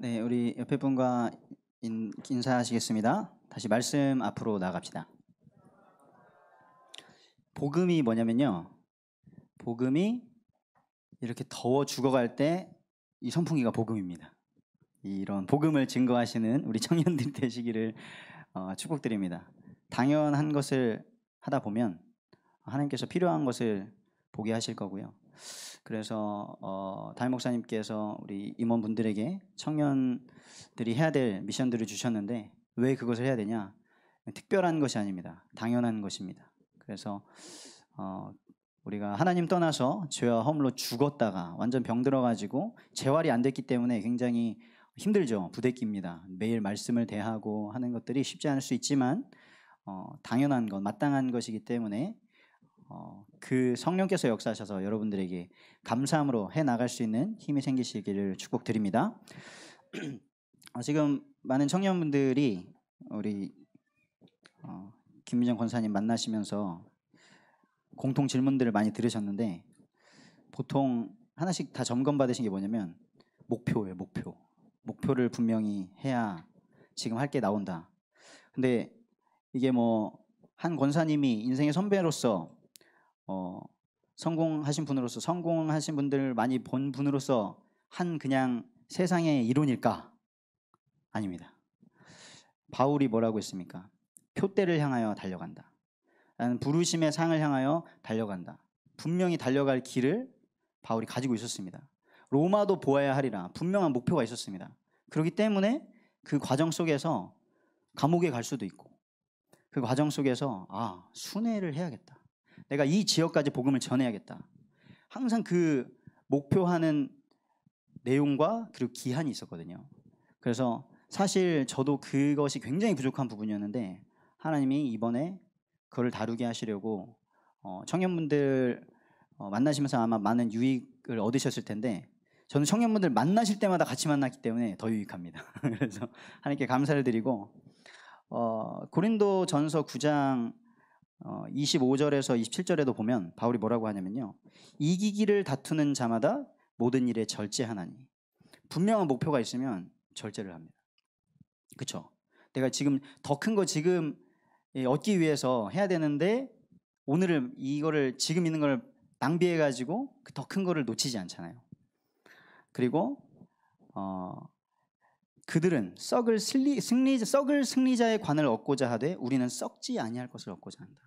네, 우리 옆에 분과 인사하시겠습니다. 다시 말씀 앞으로 나갑시다. 복음이 뭐냐면요. 복음이 이렇게 더워 죽어갈 때 이 선풍기가 복음입니다. 이런 복음을 증거하시는 우리 청년들이 되시기를 축복드립니다. 당연한 것을 하다 보면 하나님께서 필요한 것을 보게 하실 거고요. 그래서 담임 목사님께서 우리 임원분들에게 청년들이 해야 될 미션들을 주셨는데 왜 그것을 해야 되냐? 특별한 것이 아닙니다. 당연한 것입니다. 그래서 우리가 하나님 떠나서 죄와 허물로 죽었다가 완전 병들어가지고 재활이 안 됐기 때문에 굉장히 힘들죠. 부대끼입니다. 매일 말씀을 대하고 하는 것들이 쉽지 않을 수 있지만 당연한 것, 마땅한 것이기 때문에 그 성령께서 역사하셔서 여러분들에게 감사함으로 해나갈 수 있는 힘이 생기시기를 축복드립니다. 지금 많은 청년분들이 우리 김민정 권사님 만나시면서 공통 질문들을 많이 들으셨는데 보통 하나씩 다 점검받으신 게 뭐냐면 목표예요. 목표를 분명히 해야 지금 할 게 나온다. 근데 이게 뭐 한 권사님이 인생의 선배로서 성공하신 분으로서 성공하신 분들을 많이 본 분으로서 한 그냥 세상의 이론일까? 아닙니다. 바울이 뭐라고 했습니까? 표대를 향하여 달려간다. 나는 부르심의 상을 향하여 달려간다. 분명히 달려갈 길을 바울이 가지고 있었습니다. 로마도 보아야 하리라. 분명한 목표가 있었습니다. 그렇기 때문에 그 과정 속에서 감옥에 갈 수도 있고 그 과정 속에서 순회를 해야겠다. 내가 이 지역까지 복음을 전해야겠다. 항상 그 목표하는 내용과 그리고 기한이 있었거든요. 그래서 사실 저도 그것이 굉장히 부족한 부분이었는데 하나님이 이번에 그걸 다루게 하시려고 청년분들 만나시면서 아마 많은 유익을 얻으셨을 텐데 저는 청년분들 만나실 때마다 같이 만났기 때문에 더 유익합니다. 그래서 하나님께 감사를 드리고 고린도 전서 9장 25절에서 27절에도 보면 바울이 뭐라고 하냐면요. 이기기를 다투는 자마다 모든 일에 절제하나니. 분명한 목표가 있으면 절제를 합니다. 그렇죠? 내가 지금 더 큰 거 지금 얻기 위해서 해야 되는데 오늘은 이거를 지금 있는 걸 낭비해 가지고 더 큰 거를 놓치지 않잖아요. 그리고 그들은 썩을 승리자의 관을 얻고자 하되 우리는 썩지 아니할 것을 얻고자 한다.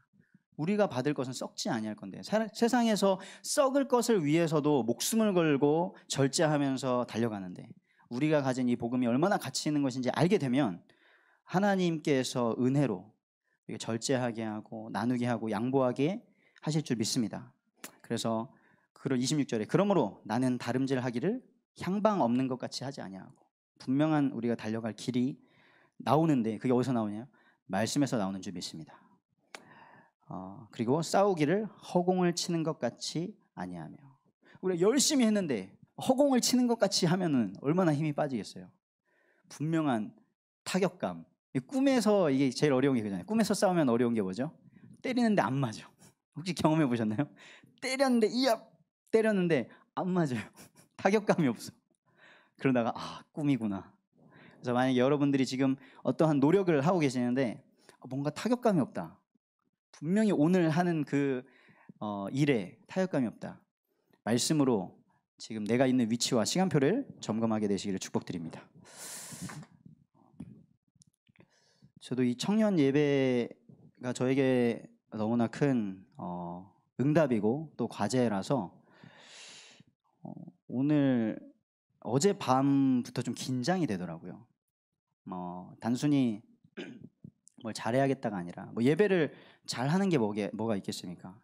우리가 받을 것은 썩지 아니할 건데 세상에서 썩을 것을 위해서도 목숨을 걸고 절제하면서 달려가는데 우리가 가진 이 복음이 얼마나 가치 있는 것인지 알게 되면 하나님께서 은혜로 절제하게 하고 나누게 하고 양보하게 하실 줄 믿습니다. 그래서 26절에 그러므로 나는 다름질하기를 향방 없는 것 같이 하지 아니하고 분명한 우리가 달려갈 길이 나오는데 그게 어디서 나오냐? 말씀에서 나오는 줄 믿습니다. 그리고 싸우기를 허공을 치는 것 같이 아니하며 우리가 열심히 했는데 허공을 치는 것 같이 하면은 얼마나 힘이 빠지겠어요. 분명한 타격감. 꿈에서 이게 제일 어려운 게 그잖아요. 꿈에서 싸우면 어려운 게 뭐죠? 때리는데 안 맞아. 혹시 경험해 보셨나요? 때렸는데 안 맞아요. 타격감이 없어. 그러다가 꿈이구나. 그래서 만약에 여러분들이 지금 어떠한 노력을 하고 계시는데 뭔가 타격감이 없다. 분명히 오늘 하는 그 일에 타격감이 없다. 말씀으로 지금 내가 있는 위치와 시간표를 점검하게 되시기를 축복드립니다. 저도 이 청년 예배가 저에게 너무나 큰 응답이고 또 과제라서 오늘 어젯밤부터 좀 긴장이 되더라고요. 단순히 뭘 잘해야겠다가 아니라 예배를 잘하는 게 뭐가 있겠습니까?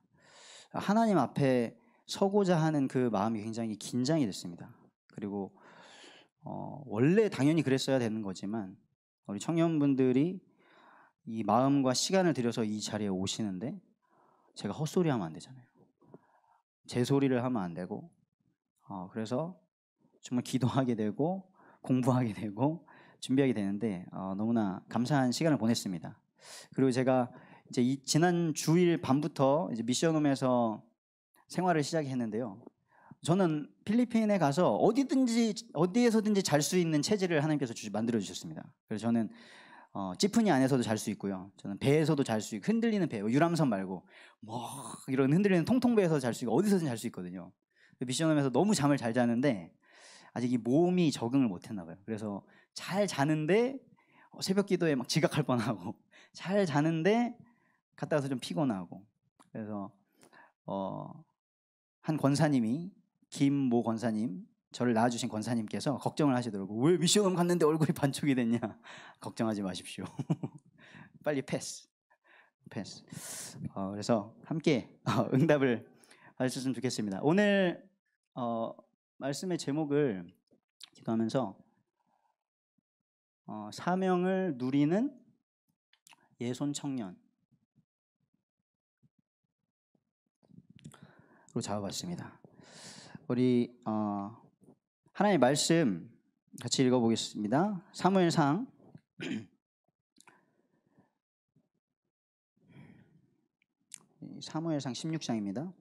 하나님 앞에 서고자 하는 그 마음이 굉장히 긴장이 됐습니다. 그리고 원래 당연히 그랬어야 되는 거지만 우리 청년분들이 이 마음과 시간을 들여서 이 자리에 오시는데 제가 헛소리하면 안 되잖아요. 제 소리를 하면 안 되고 그래서 정말 기도하게 되고 공부하게 되고 준비하게 되는데 너무나 감사한 시간을 보냈습니다. 그리고 제가 이제 지난 주일 밤부터 이제 미션홈에서 생활을 시작했는데요. 저는 필리핀에 가서 어디에서든지 잘 수 있는 체질을 하나님께서 만들어 주셨습니다. 그래서 저는 찌푸니 안에서도 잘 수 있고요. 저는 배에서도 잘 수 있고, 흔들리는 배, 유람선 말고 뭐 이런 흔들리는 통통배에서 잘 수 있고 어디서든 잘 수 있거든요. 미션홈에서 너무 잠을 잘 자는데 아직 이 몸이 적응을 못했나 봐요. 그래서 잘 자는데 새벽 기도에 막 지각할 뻔하고 잘 자는데 갔다 와서 좀 피곤하고. 그래서 한 권사님이, 김모 권사님, 저를 낳아주신 권사님께서 걱정을 하시더라고요. 왜 미션홈 갔는데 얼굴이 반쪽이 됐냐. 걱정하지 마십시오. 빨리 패스. 그래서 함께 응답을 하셨으면 좋겠습니다. 오늘 말씀의 제목을 기도하면서 사명을 누리는 예손 청년으로 잡아봤습니다. 우리 하나님의 말씀 같이 읽어보겠습니다. 사무엘상 16장입니다.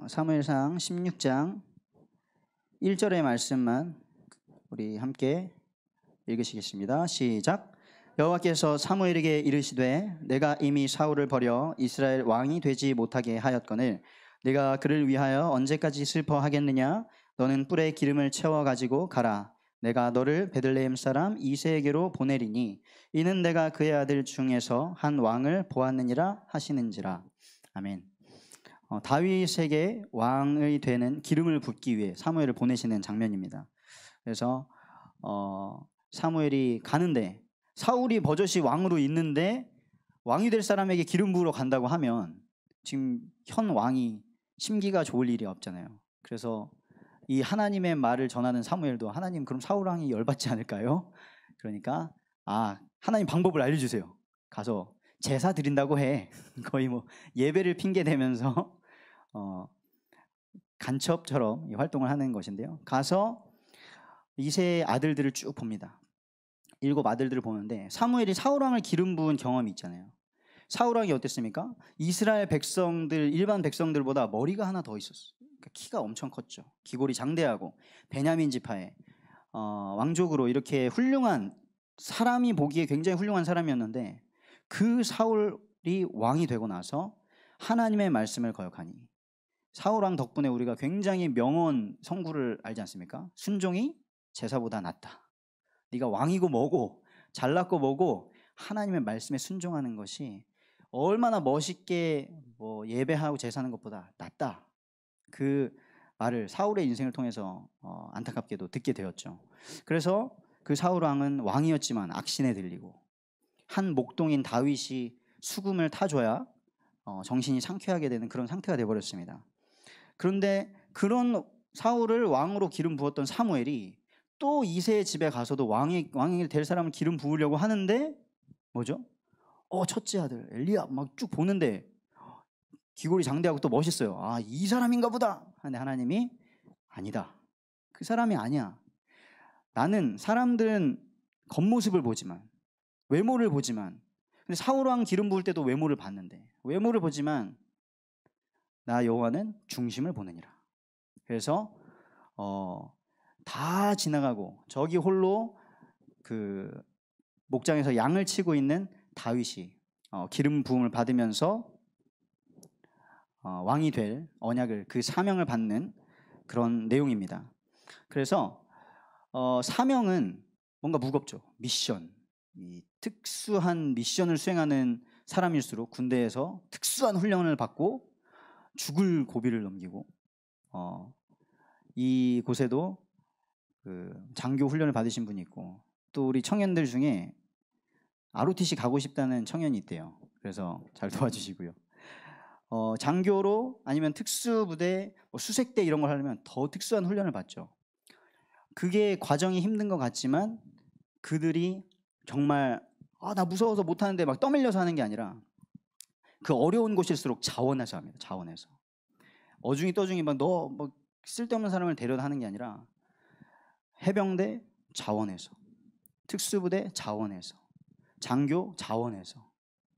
사무엘상 16장 1절의 말씀만 우리 함께 읽으시겠습니다. 시작. 여호와께서 사무엘에게 이르시되 내가 이미 사울을 버려 이스라엘 왕이 되지 못하게 하였거늘 네가 그를 위하여 언제까지 슬퍼하겠느냐. 너는 뿔에 기름을 채워 가지고 가라. 내가 너를 베들레헴 사람 이새에게로 보내리니 이는 내가 그의 아들 중에서 한 왕을 보았느니라 하시는지라. 아멘. 다윗에게 왕이 되는 기름을 붓기 위해 사무엘을 보내시는 장면입니다. 그래서 사무엘이 가는데 사울이 버젓이 왕으로 있는데 왕이 될 사람에게 기름 부으러 간다고 하면 지금 현 왕이 심기가 좋을 일이 없잖아요. 그래서 이 하나님의 말을 전하는 사무엘도 하나님 그럼 사울 왕이 열받지 않을까요? 그러니까 하나님 방법을 알려주세요. 가서 제사 드린다고 해. 거의 뭐 예배를 핑계 대면서 간첩처럼 활동을 하는 것인데요. 가서 이새의 아들들을 쭉 봅니다. 7 아들들을 보는데 사무엘이 사울왕을 기름 부은 경험이 있잖아요. 사울왕이 어땠습니까? 이스라엘 백성들, 일반 백성들보다 머리가 하나 더 있었어요. 그러니까 키가 엄청 컸죠. 기골이 장대하고 베냐민 지파의 왕족으로 이렇게 훌륭한, 사람이 보기에 굉장히 훌륭한 사람이었는데 그 사울이 왕이 되고 나서 하나님의 말씀을 거역하니 사울왕 덕분에 우리가 굉장히 명언 성구를 알지 않습니까? 순종이 제사보다 낫다. 네가 왕이고 뭐고 잘났고 뭐고 하나님의 말씀에 순종하는 것이 얼마나 멋있게 예배하고 제사하는 것보다 낫다. 그 말을 사울의 인생을 통해서 안타깝게도 듣게 되었죠. 그래서 그 사울왕은 왕이었지만 악신에 들리고 한 목동인 다윗이 수금을 타줘야 정신이 상쾌하게 되는 그런 상태가 되어버렸습니다. 그런데 그런 사울을 왕으로 기름 부었던 사무엘이 또 이새의 집에 가서도 왕이 될 사람을 기름 부으려고 하는데 뭐죠? 첫째 아들 엘리압 막 쭉 보는데 기골이 장대하고 또 멋있어요. 이 사람인가 보다. 근데 하나님이 아니다. 그 사람이 아니야. 나는 사람들은 겉모습을 보지만, 외모를 보지만, 근데 사울왕 기름 부을 때도 외모를 봤는데, 외모를 보지만 나 여호와는 중심을 보느니라. 그래서 다 지나가고 저기 홀로 그 목장에서 양을 치고 있는 다윗이 기름 부음을 받으면서 왕이 될 언약을, 그 사명을 받는 그런 내용입니다. 그래서 사명은 뭔가 무겁죠. 미션, 이 특수한 미션을 수행하는 사람일수록 군대에서 특수한 훈련을 받고 죽을 고비를 넘기고 이 곳에도 그 장교 훈련을 받으신 분이 있고 또 우리 청년들 중에 ROTC 가고 싶다는 청년이 있대요. 그래서 잘 도와주시고요. 장교로 아니면 특수부대, 수색대 이런 걸 하려면 더 특수한 훈련을 받죠. 그게 과정이 힘든 것 같지만 그들이 정말 나 무서워서 못하는데 막 떠밀려서 하는 게 아니라 그 어려운 곳일수록 자원해서 합니다. 자원해서. 어중이 떠중이 막 너 뭐 쓸데없는 사람을 데려다 하는 게 아니라 해병대 자원해서, 특수부대 자원해서, 장교, 자원해서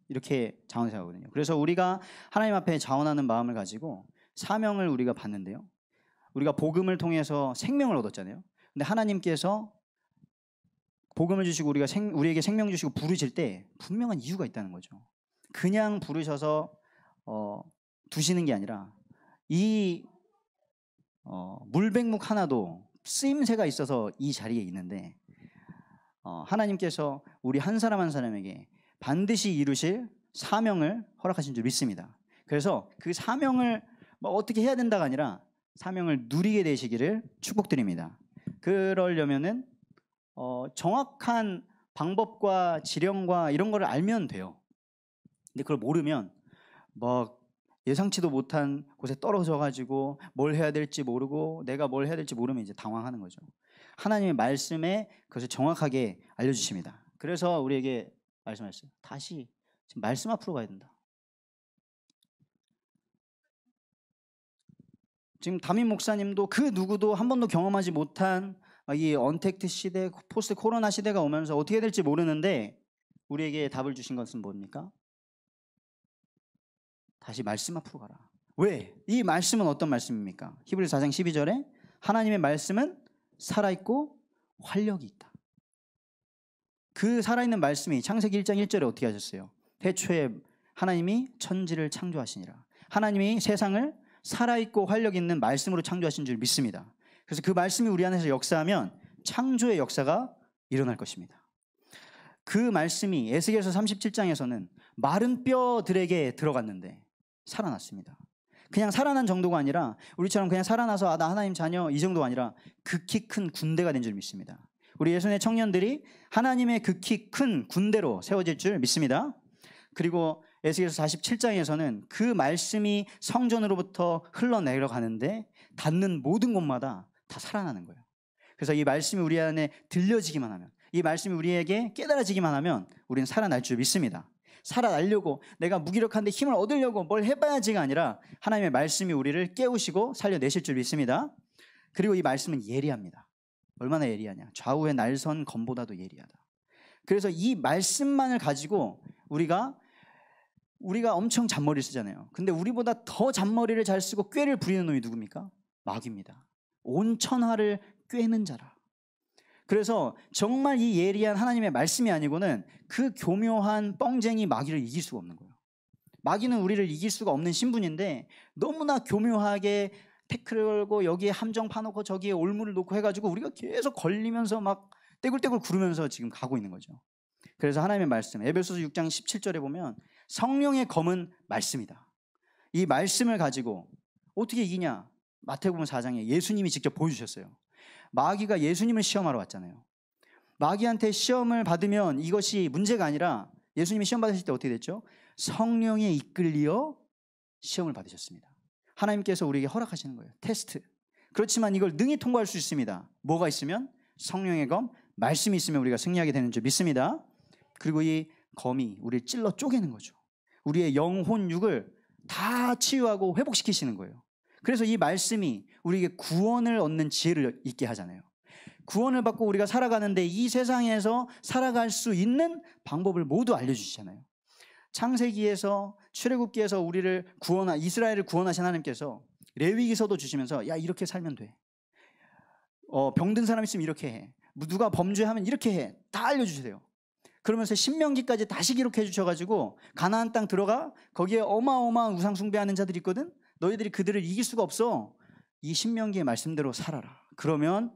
이렇게 자원해서 하거든요. 그래서 우리가 하나님 앞에 자원하는 마음을 가지고 사명을 우리가 받는데요. 우리가 복음을 통해서 생명을 얻었잖아요. 근데 하나님께서 복음을 주시고 우리에게 생명 주시고 부르실 때 분명한 이유가 있다는 거죠. 그냥 부르셔서 두시는 게 아니라 이 물백묵 하나도 쓰임새가 있어서 이 자리에 있는데 하나님께서 우리 한 사람 한 사람에게 반드시 이루실 사명을 허락하신 줄 믿습니다. 그래서 그 사명을 어떻게 해야 된다가 아니라 사명을 누리게 되시기를 축복드립니다. 그러려면은 정확한 방법과 지령과 이런 거를 알면 돼요. 근데 그걸 모르면 막 예상치도 못한 곳에 떨어져 가지고 뭘 해야 될지 모르고 내가 뭘 해야 될지 모르면 이제 당황하는 거죠. 하나님의 말씀에 그것을 정확하게 알려주십니다. 그래서 우리에게 말씀하셨어요. 다시 지금 말씀 앞으로 가야 된다. 지금 담임 목사님도 그 누구도 한 번도 경험하지 못한 이 언택트 시대, 포스트 코로나 시대가 오면서 어떻게 될지 모르는데 우리에게 답을 주신 것은 뭡니까? 다시 말씀 앞으로 가라. 왜? 이 말씀은 어떤 말씀입니까? 히브리서 4장 12절에 하나님의 말씀은 살아있고 활력이 있다. 그 살아있는 말씀이 창세기 1장 1절에 어떻게 하셨어요? 태초에 하나님이 천지를 창조하시니라. 하나님이 세상을 살아있고 활력 있는 말씀으로 창조하신 줄 믿습니다. 그래서 그 말씀이 우리 안에서 역사하면 창조의 역사가 일어날 것입니다. 그 말씀이 에스겔서 37장에서는 마른 뼈들에게 들어갔는데 살아났습니다. 그냥 살아난 정도가 아니라 우리처럼 그냥 살아나서 나 하나님 자녀 이 정도가 아니라 극히 큰 군대가 된 줄 믿습니다. 우리 예수의 청년들이 하나님의 극히 큰 군대로 세워질 줄 믿습니다. 그리고 에스겔서 47장에서는 그 말씀이 성전으로부터 흘러내려가는데 닿는 모든 곳마다 다 살아나는 거예요. 그래서 이 말씀이 우리 안에 들려지기만 하면, 이 말씀이 우리에게 깨달아지기만 하면 우리는 살아날 줄 믿습니다. 살아나려고 내가 무기력한데 힘을 얻으려고 뭘 해봐야지가 아니라 하나님의 말씀이 우리를 깨우시고 살려내실 줄 믿습니다. 그리고 이 말씀은 예리합니다. 얼마나 예리하냐? 좌우의 날선 검보다도 예리하다. 그래서 이 말씀만을 가지고 우리가 엄청 잔머리를 쓰잖아요. 근데 우리보다 더 잔머리를 잘 쓰고 꾀를 부리는 놈이 누굽니까? 마귀입니다. 온 천하를 꾀는 자라. 그래서 정말 이 예리한 하나님의 말씀이 아니고는 그 교묘한 뻥쟁이 마귀를 이길 수가 없는 거예요. 마귀는 우리를 이길 수가 없는 신분인데 너무나 교묘하게 태클을 걸고 여기에 함정 파놓고 저기에 올무를 놓고 해가지고 우리가 계속 걸리면서 막 떼굴떼굴 구르면서 지금 가고 있는 거죠. 그래서 하나님의 말씀, 에베소서 6장 17절에 보면 성령의 검은 말씀이다. 이 말씀을 가지고 어떻게 이기냐? 마태복음 4장에 예수님이 직접 보여주셨어요. 마귀가 예수님을 시험하러 왔잖아요. 마귀한테 시험을 받으면 이것이 문제가 아니라 예수님이 시험 받으실 때 어떻게 됐죠? 성령에 이끌려 시험을 받으셨습니다. 하나님께서 우리에게 허락하시는 거예요. 테스트. 그렇지만 이걸 능히 통과할 수 있습니다. 뭐가 있으면? 성령의 검, 말씀이 있으면 우리가 승리하게 되는 줄 믿습니다. 그리고 이 검이 우리를 찔러 쪼개는 거죠. 우리의 영혼, 육을 다 치유하고 회복시키시는 거예요. 그래서 이 말씀이 우리에게 구원을 얻는 지혜를 있게 하잖아요. 구원을 받고 우리가 살아가는데 이 세상에서 살아갈 수 있는 방법을 모두 알려주시잖아요. 창세기에서 출애굽기에서 우리를 이스라엘을 구원하신 하나님께서 레위기서도 주시면서 야 이렇게 살면 돼. 병든 사람 있으면 이렇게 해. 누가 범죄하면 이렇게 해. 다 알려주세요. 그러면서 신명기까지 다시 기록해 주셔가지고 가나안 땅 들어가 거기에 어마어마한 우상 숭배하는 자들이 있거든. 너희들이 그들을 이길 수가 없어. 이 신명기의 말씀대로 살아라. 그러면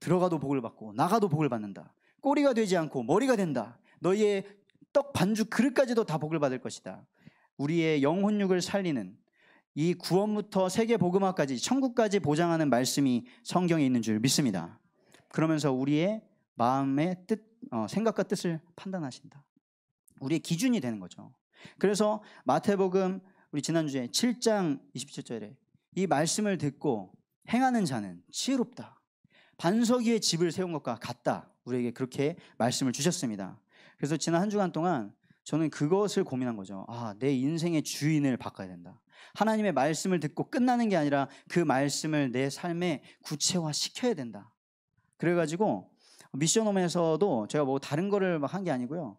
들어가도 복을 받고 나가도 복을 받는다. 꼬리가 되지 않고 머리가 된다. 너희의 떡 반죽 그릇까지도 다 복을 받을 것이다. 우리의 영혼육을 살리는 이 구원부터 세계 복음화까지 천국까지 보장하는 말씀이 성경에 있는 줄 믿습니다. 그러면서 우리의 마음의 뜻, 생각과 뜻을 판단하신다. 우리의 기준이 되는 거죠. 그래서 마태복음 우리 지난주에 7장 27절에 이 말씀을 듣고 행하는 자는 지혜롭다. 반석 위에 집을 세운 것과 같다. 우리에게 그렇게 말씀을 주셨습니다. 그래서 지난 한 주간 동안 저는 그것을 고민한 거죠. 내 인생의 주인을 바꿔야 된다. 하나님의 말씀을 듣고 끝나는 게 아니라 그 말씀을 내 삶에 구체화시켜야 된다. 그래가지고 미션홈에서도 제가 뭐 다른 거를 막 한 게 아니고요.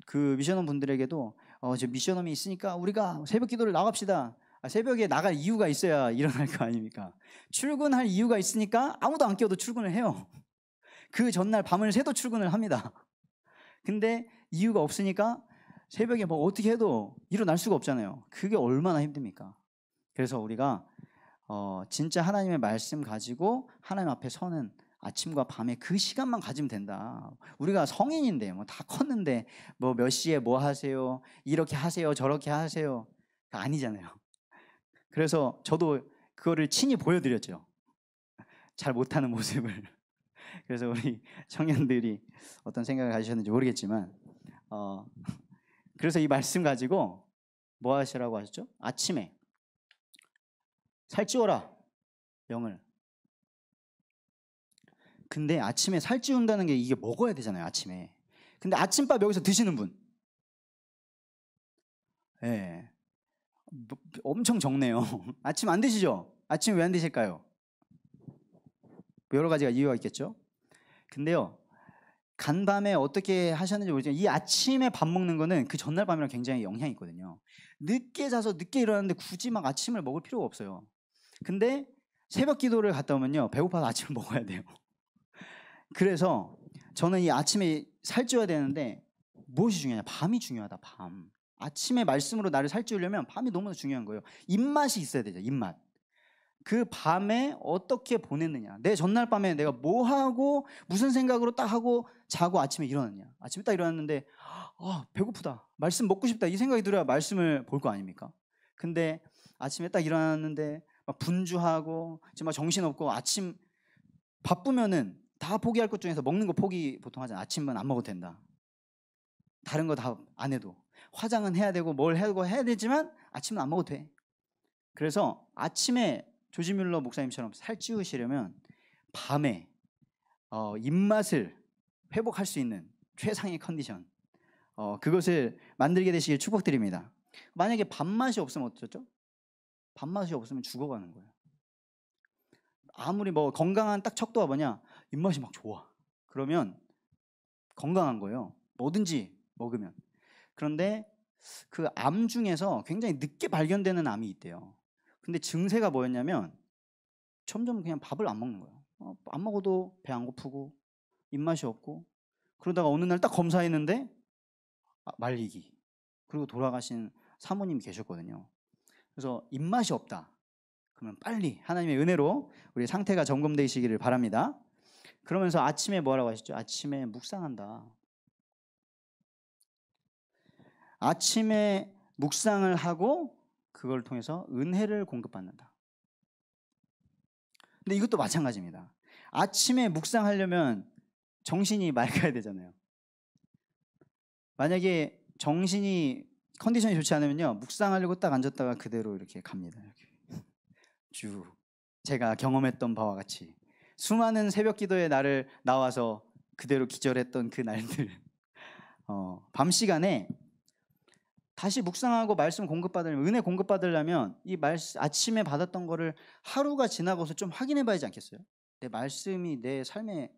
그 미션홈 분들에게도 저 미션홈이 있으니까 우리가 새벽 기도를 나갑시다. 새벽에 나갈 이유가 있어야 일어날 거 아닙니까? 출근할 이유가 있으니까 아무도 안 깨워도 출근을 해요. 그 전날 밤을 새도 출근을 합니다. 근데 이유가 없으니까 새벽에 뭐 어떻게 해도 일어날 수가 없잖아요. 그게 얼마나 힘듭니까? 그래서 우리가 진짜 하나님의 말씀 가지고 하나님 앞에 서는 아침과 밤에 그 시간만 가지면 된다. 우리가 성인인데 뭐 다 컸는데 뭐 몇 시에 뭐 하세요? 이렇게 하세요? 저렇게 하세요? 아니잖아요. 그래서 저도 그거를 친히 보여드렸죠. 잘 못하는 모습을. 그래서 우리 청년들이 어떤 생각을 가지셨는지 모르겠지만 그래서 이 말씀 가지고 뭐 하시라고 하셨죠? 아침에 살찌워라 영을. 근데 아침에 살찌운다는 게 이게 먹어야 되잖아요, 아침에. 근데 아침밥 여기서 드시는 분, 예, 엄청 적네요. 아침 안 드시죠? 아침 왜 안 드실까요? 여러 가지가 이유가 있겠죠. 근데요, 간밤에 어떻게 하셨는지 모르지만 이 아침에 밥 먹는 거는 그 전날 밤이랑 굉장히 영향이 있거든요. 늦게 자서 늦게 일어났는데 굳이 막 아침을 먹을 필요가 없어요. 근데 새벽 기도를 갔다 오면요, 배고파서 아침을 먹어야 돼요. 그래서 저는 이 아침에 살찌워야 되는데 무엇이 중요하냐? 밤이 중요하다. 밤. 아침에 말씀으로 나를 살찌우려면 밤이 너무나 중요한 거예요. 입맛이 있어야 되죠. 입맛. 그 밤에 어떻게 보냈느냐, 내 전날 밤에 내가 뭐 하고 무슨 생각으로 딱 하고 자고 아침에 일어났냐. 아침에 딱 일어났는데 배고프다, 말씀 먹고 싶다, 이 생각이 들어야 말씀을 볼 거 아닙니까? 근데 아침에 딱 일어났는데 막 분주하고 지금 막 정신없고, 아침 바쁘면은 다 포기할 것 중에서 먹는 거 포기 보통 하잖아. 아침은 안 먹어도 된다. 다른 거 다 안 해도, 화장은 해야 되고 뭘 하고 해야 되지만 아침은 안 먹어도 돼. 그래서 아침에 조지 뮬러 목사님처럼 살찌우시려면 밤에 입맛을 회복할 수 있는 최상의 컨디션, 그것을 만들게 되시길 축복드립니다. 만약에 밥맛이 없으면 어쩌죠? 밥맛이 없으면 죽어가는 거예요. 아무리 뭐 건강한 딱 척도가 뭐냐, 입맛이 막 좋아, 그러면 건강한 거예요. 뭐든지 먹으면. 그런데 그 암 중에서 굉장히 늦게 발견되는 암이 있대요. 근데 증세가 뭐였냐면 점점 그냥 밥을 안 먹는 거예요. 안 먹어도 배 안 고프고 입맛이 없고, 그러다가 어느 날 딱 검사했는데 말리기, 그리고 돌아가신 사모님이 계셨거든요. 그래서 입맛이 없다 그러면 빨리 하나님의 은혜로 우리 상태가 점검되시기를 바랍니다. 그러면서 아침에 뭐라고 하셨죠? 아침에 묵상한다. 아침에 묵상을 하고 그걸 통해서 은혜를 공급받는다. 근데 이것도 마찬가지입니다. 아침에 묵상하려면 정신이 맑아야 되잖아요. 만약에 정신이 컨디션이 좋지 않으면요, 묵상하려고 딱 앉았다가 그대로 이렇게 갑니다. 이렇게 쭉 제가 경험했던 바와 같이 수많은 새벽 기도에 나를 나와서 그대로 기절했던 그 날들, 밤 시간에 다시 묵상하고 말씀 공급받으려면, 은혜 공급받으려면 이 아침에 받았던 거를 하루가 지나고서 좀 확인해 봐야지 않겠어요? 내 말씀이 내 삶에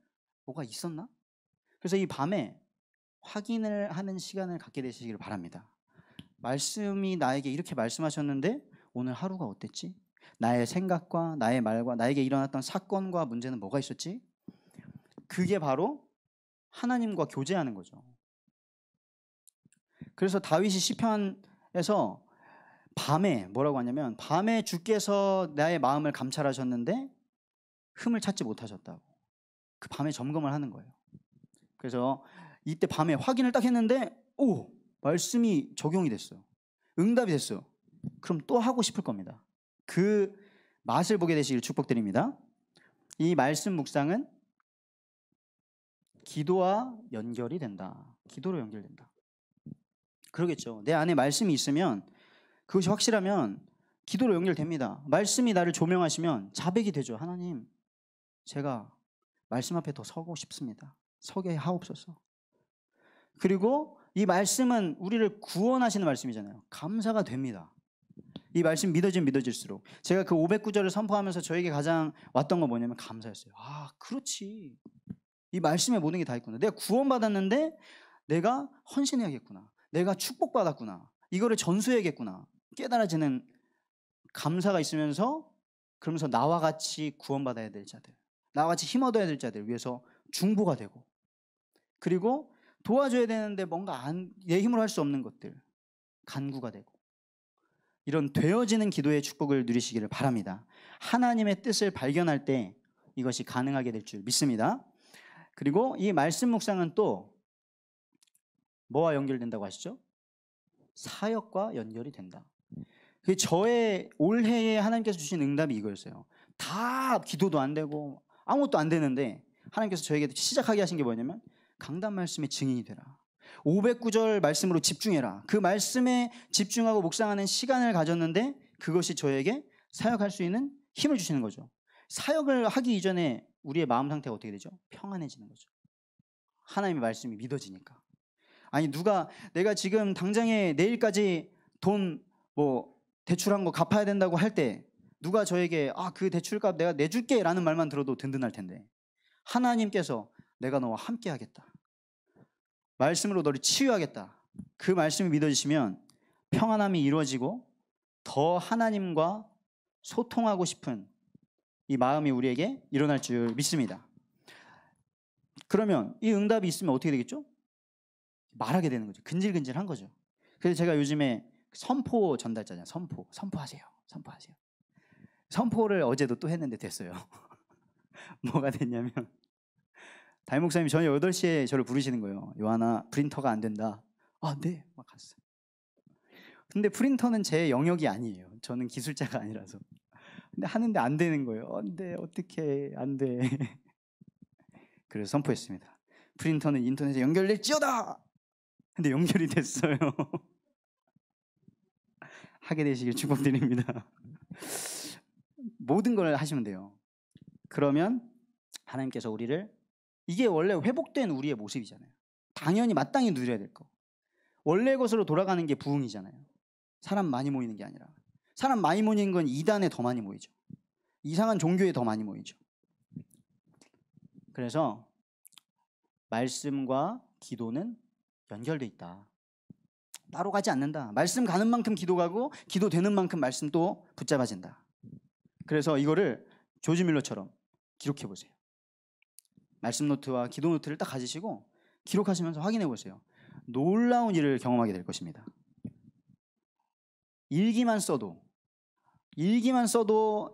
뭐가 있었나? 그래서 이 밤에 확인을 하는 시간을 갖게 되시길 바랍니다. 말씀이 나에게 이렇게 말씀하셨는데 오늘 하루가 어땠지? 나의 생각과 나의 말과 나에게 일어났던 사건과 문제는 뭐가 있었지? 그게 바로 하나님과 교제하는 거죠. 그래서 다윗이 시편에서 밤에 뭐라고 하냐면, 밤에 주께서 나의 마음을 감찰하셨는데 흠을 찾지 못하셨다고. 그 밤에 점검을 하는 거예요. 그래서 이때 밤에 확인을 딱 했는데 말씀이 적용이 됐어요. 응답이 됐어요. 그럼 또 하고 싶을 겁니다. 그 맛을 보게 되시길 축복드립니다. 이 말씀 묵상은 기도와 연결이 된다. 기도로 연결된다. 그러겠죠. 내 안에 말씀이 있으면, 그것이 확실하면 기도로 연결됩니다. 말씀이 나를 조명하시면 자백이 되죠. 하나님, 제가 말씀 앞에 더 서고 싶습니다. 서게 하옵소서. 그리고 이 말씀은 우리를 구원하시는 말씀이잖아요. 감사가 됩니다. 이 말씀 믿어질수록. 제가 그 500구절을 선포하면서 저에게 가장 왔던 건 뭐냐면 감사였어요. 그렇지, 이 말씀에 모든 게 다 있구나. 내가 구원받았는데 내가 헌신해야겠구나. 내가 축복받았구나. 이거를 전수해야겠구나. 깨달아지는 감사가 있으면서 그러면서 나와 같이 구원받아야 될 자들, 나와 같이 힘 얻어야 될 자들 위해서 중보가 되고, 그리고 도와줘야 되는데 뭔가 내 힘으로 할 수 없는 것들 간구가 되고, 이런 되어지는 기도의 축복을 누리시기를 바랍니다. 하나님의 뜻을 발견할 때 이것이 가능하게 될 줄 믿습니다. 그리고 이 말씀 묵상은 또 뭐와 연결된다고 하시죠? 사역과 연결이 된다. 저의 올해에 하나님께서 주신 응답이 이거였어요. 다 기도도 안 되고 아무것도 안 되는데 하나님께서 저에게 시작하게 하신 게 뭐냐면 강단 말씀의 증인이 되라. 509절 말씀으로 집중해라. 그 말씀에 집중하고 묵상하는 시간을 가졌는데 그것이 저에게 사역할 수 있는 힘을 주시는 거죠. 사역을 하기 이전에 우리의 마음 상태가 어떻게 되죠? 평안해지는 거죠. 하나님의 말씀이 믿어지니까. 아니 내가 지금 당장에 내일까지 돈 대출한 거 갚아야 된다고 할 때 누가 저에게 그 대출값 내가 내줄게 라는 말만 들어도 든든할 텐데, 하나님께서 내가 너와 함께 하겠다, 말씀으로 너를 치유하겠다, 그 말씀이 믿어지시면 평안함이 이루어지고 더 하나님과 소통하고 싶은 이 마음이 우리에게 일어날 줄 믿습니다. 그러면 이 응답이 있으면 어떻게 되겠죠? 말하게 되는 거죠. 근질근질한 거죠. 그래서 제가 요즘에 선포 전달자잖아요. 선포하세요. 선포를 어제도 또 했는데 됐어요. 뭐가 됐냐면 담임 목사님이 저녁 8시에 저를 부르시는 거예요. 요한아, 프린터가 안 된다. 네. 막 갔어요. 근데 프린터는 제 영역이 아니에요. 저는 기술자가 아니라서. 근데 하는데 안 되는 거예요. 근데 어떻게 안 돼. 그래서 선포했습니다. 프린터는 인터넷에 연결될지어다. 근데 연결이 됐어요. 하게 되시길 축복드립니다. 모든 걸 하시면 돼요. 그러면 하나님께서 우리를, 이게 원래 회복된 우리의 모습이잖아요. 당연히 마땅히 누려야 될 거. 원래 것으로 돌아가는 게 부흥이잖아요. 사람 많이 모이는 게 아니라. 사람 많이 모이는 건 이단에 더 많이 모이죠. 이상한 종교에 더 많이 모이죠. 그래서 말씀과 기도는 연결돼 있다. 따로 가지 않는다. 말씀 가는 만큼 기도 가고 기도 되는 만큼 말씀도 붙잡아진다. 그래서 이거를 조지 밀러처럼 기록해 보세요. 말씀 노트와 기도 노트를 딱 가지시고 기록하시면서 확인해 보세요. 놀라운 일을 경험하게 될 것입니다. 일기만 써도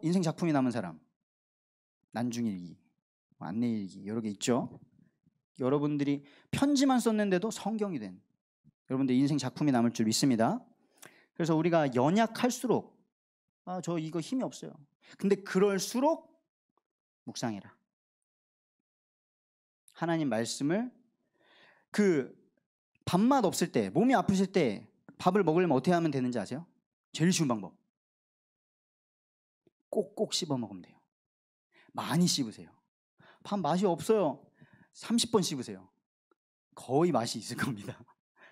인생 작품이 남은 사람, 난중일기, 안내일기 여러 개 있죠. 여러분들이 편지만 썼는데도 성경이 된 여러분들 인생 작품이 남을 줄 믿습니다. 그래서 우리가 연약할수록 저 이거 힘이 없어요. 근데 그럴수록 묵상해라. 하나님 말씀을, 밥맛 없을 때, 몸이 아프실 때 밥을 먹으려면 어떻게 하면 되는지 아세요? 제일 쉬운 방법. 꼭꼭 씹어 먹으면 돼요. 많이 씹으세요. 밥 맛이 없어요. 30번 씹으세요. 거의 맛이 있을 겁니다.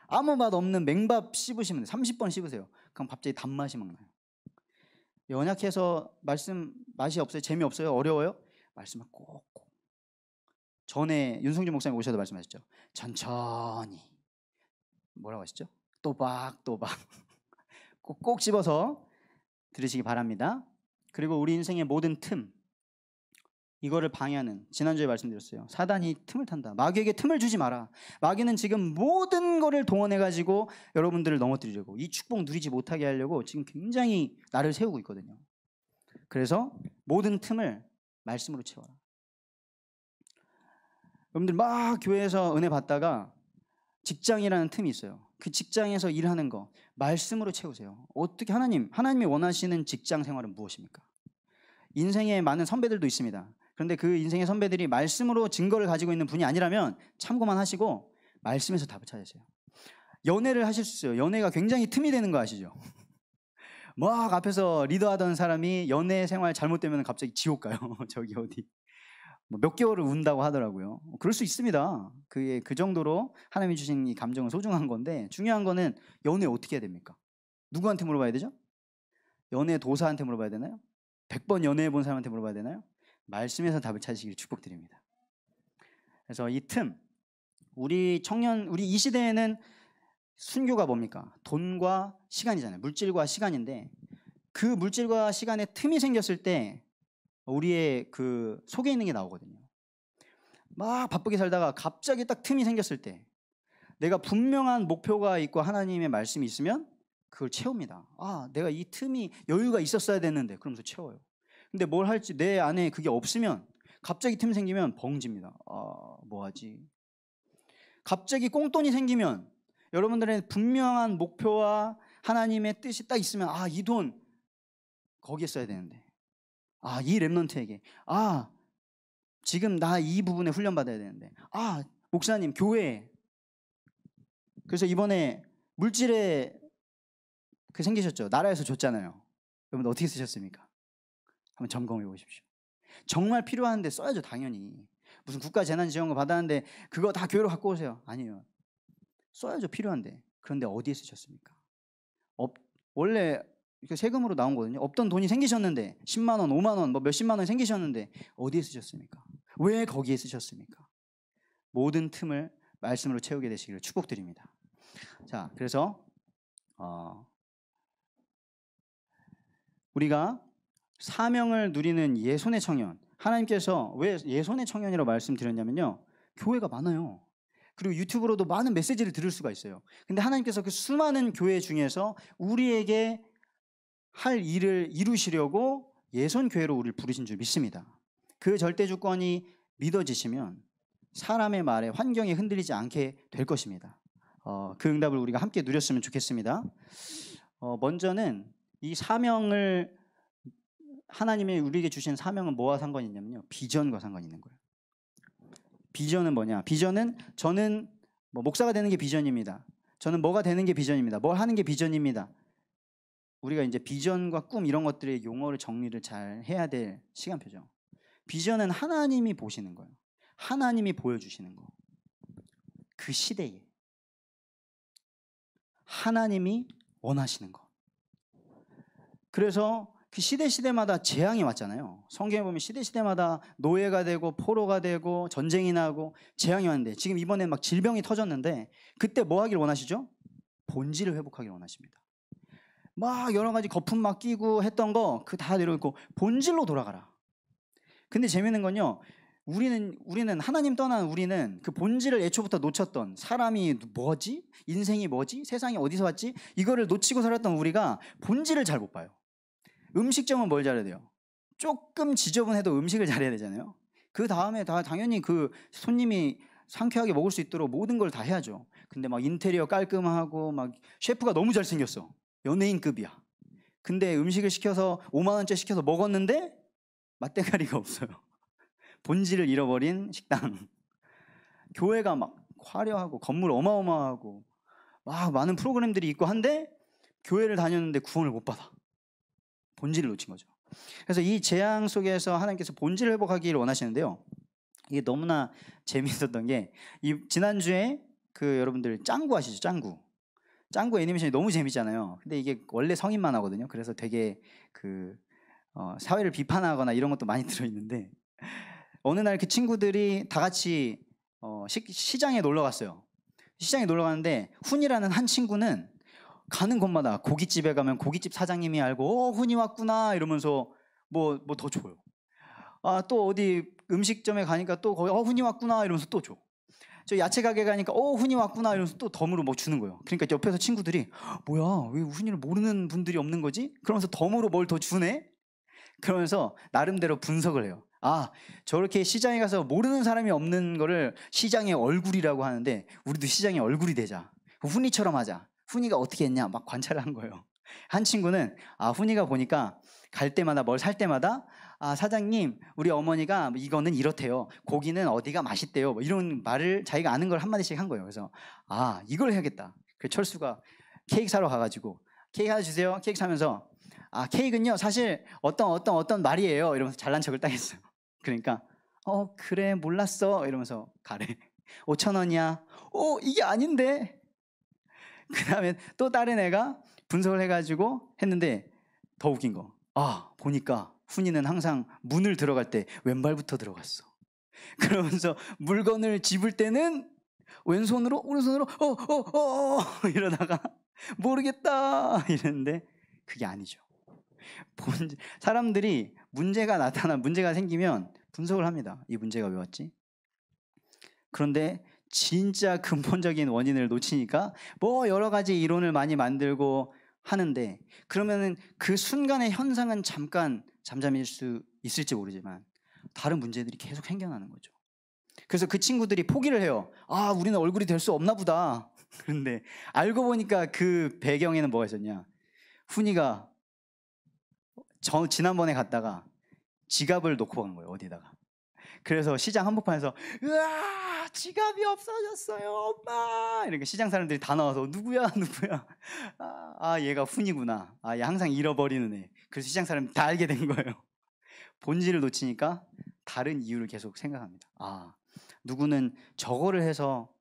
아무 맛 없는 맹밥 씹으시면 돼요. 30번 씹으세요. 그럼 갑자기 단맛이 막 나요. 연약해서 말씀 맛이 없어요? 재미없어요? 어려워요? 말씀을 꼭꼭. 전에 윤성준 목사님 오셔도 말씀하셨죠. 천천히. 뭐라고 하시죠? 또박또박. 꼭꼭 씹어서 들으시기 바랍니다. 그리고 우리 인생의 모든 틈, 이거를 방해하는, 지난주에 말씀드렸어요. 사단이 틈을 탄다. 마귀에게 틈을 주지 마라. 마귀는 지금 모든 거를 동원해가지고 여러분들을 넘어뜨리려고, 이 축복 누리지 못하게 하려고 지금 굉장히 나를 세우고 있거든요. 그래서 모든 틈을 말씀으로 채워라. 여러분들 막 교회에서 은혜 받다가 직장이라는 틈이 있어요. 그 직장에서 일하는 거 말씀으로 채우세요. 어떻게 하나님이 원하시는 직장 생활은 무엇입니까? 인생에 많은 선배들도 있습니다. 그런데 그 인생의 선배들이 말씀으로 증거를 가지고 있는 분이 아니라면 참고만 하시고 말씀에서 답을 찾으세요. 연애를 하실 수 있어요. 연애가 굉장히 틈이 되는 거 아시죠? 막 앞에서 리더하던 사람이 연애 생활 잘못되면 갑자기 지옥 가요. 저기 어디 몇 개월을 운다고 하더라고요. 그럴 수 있습니다. 그 정도로 하나님이 주신 이 감정은 소중한 건데, 중요한 거는 연애 어떻게 해야 됩니까? 누구한테 물어봐야 되죠? 연애 도사한테 물어봐야 되나요? 100번 연애해 본 사람한테 물어봐야 되나요? 말씀에서 답을 찾으시길 축복드립니다. 그래서 이 틈, 우리 이 시대에는 순교가 뭡니까? 돈과 시간이잖아요. 물질과 시간인데 그 물질과 시간에 틈이 생겼을 때 우리의 그 속에 있는 게 나오거든요. 막 바쁘게 살다가 갑자기 딱 틈이 생겼을 때 내가 분명한 목표가 있고 하나님의 말씀이 있으면 그걸 채웁니다. 아, 내가 이 틈이 여유가 있었어야 됐는데 그러면서 채워요. 근데 뭘 할지 내 안에 그게 없으면 갑자기 틈 생기면 벙집니다. 아, 뭐 하지? 갑자기 꽁돈이 생기면 여러분들의 분명한 목표와 하나님의 뜻이 딱 있으면 아, 이 돈 거기에 써야 되는데 아, 이 랩런트에게 아, 지금 나 이 부분에 훈련 받아야 되는데 아, 목사님 교회에 그래서 이번에 물질에 그 생기셨죠. 나라에서 줬잖아요. 여러분 어떻게 쓰셨습니까? 한번 점검해 보십시오. 정말 필요한데 써야죠. 당연히. 무슨 국가재난지원금 받았는데 그거 다 교회로 갖고 오세요. 아니에요. 써야죠. 필요한데. 그런데 어디에 쓰셨습니까? 원래 세금으로 나온 거거든요. 없던 돈이 생기셨는데 10만 원, 5만 원, 뭐 몇십만 원이 생기셨는데 어디에 쓰셨습니까? 왜 거기에 쓰셨습니까? 모든 틈을 말씀으로 채우게 되시기를 축복드립니다. 자, 그래서 우리가 사명을 누리는 예손의 청년, 하나님께서 왜 예손의 청년이라고 말씀드렸냐면요, 교회가 많아요. 그리고 유튜브로도 많은 메시지를 들을 수가 있어요. 근데 하나님께서 그 수많은 교회 중에서 우리에게 할 일을 이루시려고 예손 교회로 우리를 부르신 줄 믿습니다. 그 절대 주권이 믿어지시면 사람의 말에 환경이 흔들리지 않게 될 것입니다. 그 응답을 우리가 함께 누렸으면 좋겠습니다. 먼저는 이 사명을 하나님이 우리에게 주신 사명은 뭐와 상관이 있냐면요, 비전과 상관이 있는 거예요. 비전은 뭐냐? 비전은 저는 뭐 목사가 되는 게 비전입니다. 저는 뭐가 되는 게 비전입니다. 뭘 하는 게 비전입니다. 우리가 이제 비전과 꿈 이런 것들의 용어를 정리를 잘 해야 될 시간표죠. 비전은 하나님이 보시는 거예요. 하나님이 보여주시는 거. 그 시대에 하나님이 원하시는 거. 그래서 그 시대마다 재앙이 왔잖아요. 성경에 보면 시대마다 노예가 되고 포로가 되고 전쟁이 나고 재앙이 왔는데 지금 이번에 막 질병이 터졌는데 그때 뭐 하길 원하시죠? 본질을 회복하길 원하십니다. 막 여러 가지 거품 막 끼고 했던 거 그 다 내려놓고 본질로 돌아가라. 근데 재밌는 건요, 우리는 하나님 떠난 우리는 그 본질을 애초부터 놓쳤던, 사람이 뭐지? 인생이 뭐지? 세상이 어디서 왔지? 이거를 놓치고 살았던 우리가 본질을 잘 못 봐요. 음식점은 뭘 잘해야 돼요? 조금 지저분해도 음식을 잘해야 되잖아요. 그 다음에 다 당연히 그 손님이 상쾌하게 먹을 수 있도록 모든 걸 다 해야죠. 근데 막 인테리어 깔끔하고 막 셰프가 너무 잘생겼어. 연예인급이야. 근데 음식을 시켜서 5만 원째 시켜서 먹었는데 맛대가리가 없어요. 본질을 잃어버린 식당. 교회가 막 화려하고 건물 어마어마하고 막 많은 프로그램들이 있고 한데 교회를 다녔는데 구원을 못 받아. 본질을 놓친 거죠. 그래서 이 재앙 속에서 하나님께서 본질을 회복하기를 원하시는데요, 이게 너무나 재미있었던 게 지난주에 그 여러분들 짱구 아시죠? 짱구 애니메이션이 너무 재밌잖아요. 근데 이게 원래 성인 만화거든요. 그래서 되게 사회를 비판하거나 이런 것도 많이 들어있는데 어느 날 그 친구들이 다 같이 시장에 놀러 갔어요. 시장에 놀러 갔는데 훈이라는 한 친구는 가는 곳마다 고깃집에 가면 고깃집 사장님이 알고 훈이 왔구나 이러면서 뭐 더 줘요. 아, 또 어디 음식점에 가니까 또 거기 훈이 왔구나 이러면서 또 줘. 저 야채 가게 가니까 훈이 왔구나 이러면서 또 덤으로 뭐 주는 거예요. 그러니까 옆에서 친구들이 뭐야, 왜 훈이를 모르는 분들이 없는 거지? 그러면서 덤으로 뭘 더 주네? 그러면서 나름대로 분석을 해요. 아, 저렇게 시장에 가서 모르는 사람이 없는 거를 시장의 얼굴이라고 하는데 우리도 시장의 얼굴이 되자. 훈이처럼 하자. 훈이가 어떻게 했냐 막 관찰을 한 거예요. 한 친구는 훈이가 보니까 갈 때마다 뭘 살 때마다 사장님, 우리 어머니가 이거는 이렇대요. 고기는 어디가 맛있대요. 뭐 이런 말을 자기가 아는 걸 한마디씩 한 거예요. 그래서 이걸 해야겠다. 그 철수가 케이크 사러 가가지고 케이크 하나 주세요. 케이크 사면서 케이크는요 사실 어떤 말이에요. 이러면서 잘난 척을 딱 했어요. 그러니까 그래 몰랐어 이러면서 가래. 5,000원이야. 이게 아닌데. 그 다음에 또 다른 애가 분석을 해가지고 했는데 더 웃긴 거, 보니까 훈이는 항상 문을 들어갈 때 왼발부터 들어갔어. 그러면서 물건을 집을 때는 왼손으로 오른손으로 이러다가 모르겠다 이랬는데 그게 아니죠. 사람들이 문제가 생기면 분석을 합니다. 이 문제가 왜 왔지? 그런데 진짜 근본적인 원인을 놓치니까 뭐 여러 가지 이론을 많이 만들고 하는데, 그러면은 그 순간의 현상은 잠깐 잠잠일 수 있을지 모르지만 다른 문제들이 계속 생겨나는 거죠. 그래서 그 친구들이 포기를 해요. 아, 우리는 얼굴이 될 수 없나 보다. 그런데 알고 보니까 그 배경에는 뭐가 있었냐? 훈이가 지난번에 갔다가 지갑을 놓고 간 거예요, 어디다가. 그래서 시장 한복판에서 으아, 지갑이 없어졌어요, 엄마. 이렇게 시장 사람들이 다 나와서 누구야? 얘가 훈이구나. 얘 항상 잃어버리는 애. 그래서 시장 사람들이 다 알게 된 거예요. 본질을 놓치니까 다른 이유를 계속 생각합니다. 누구는 저거를 해서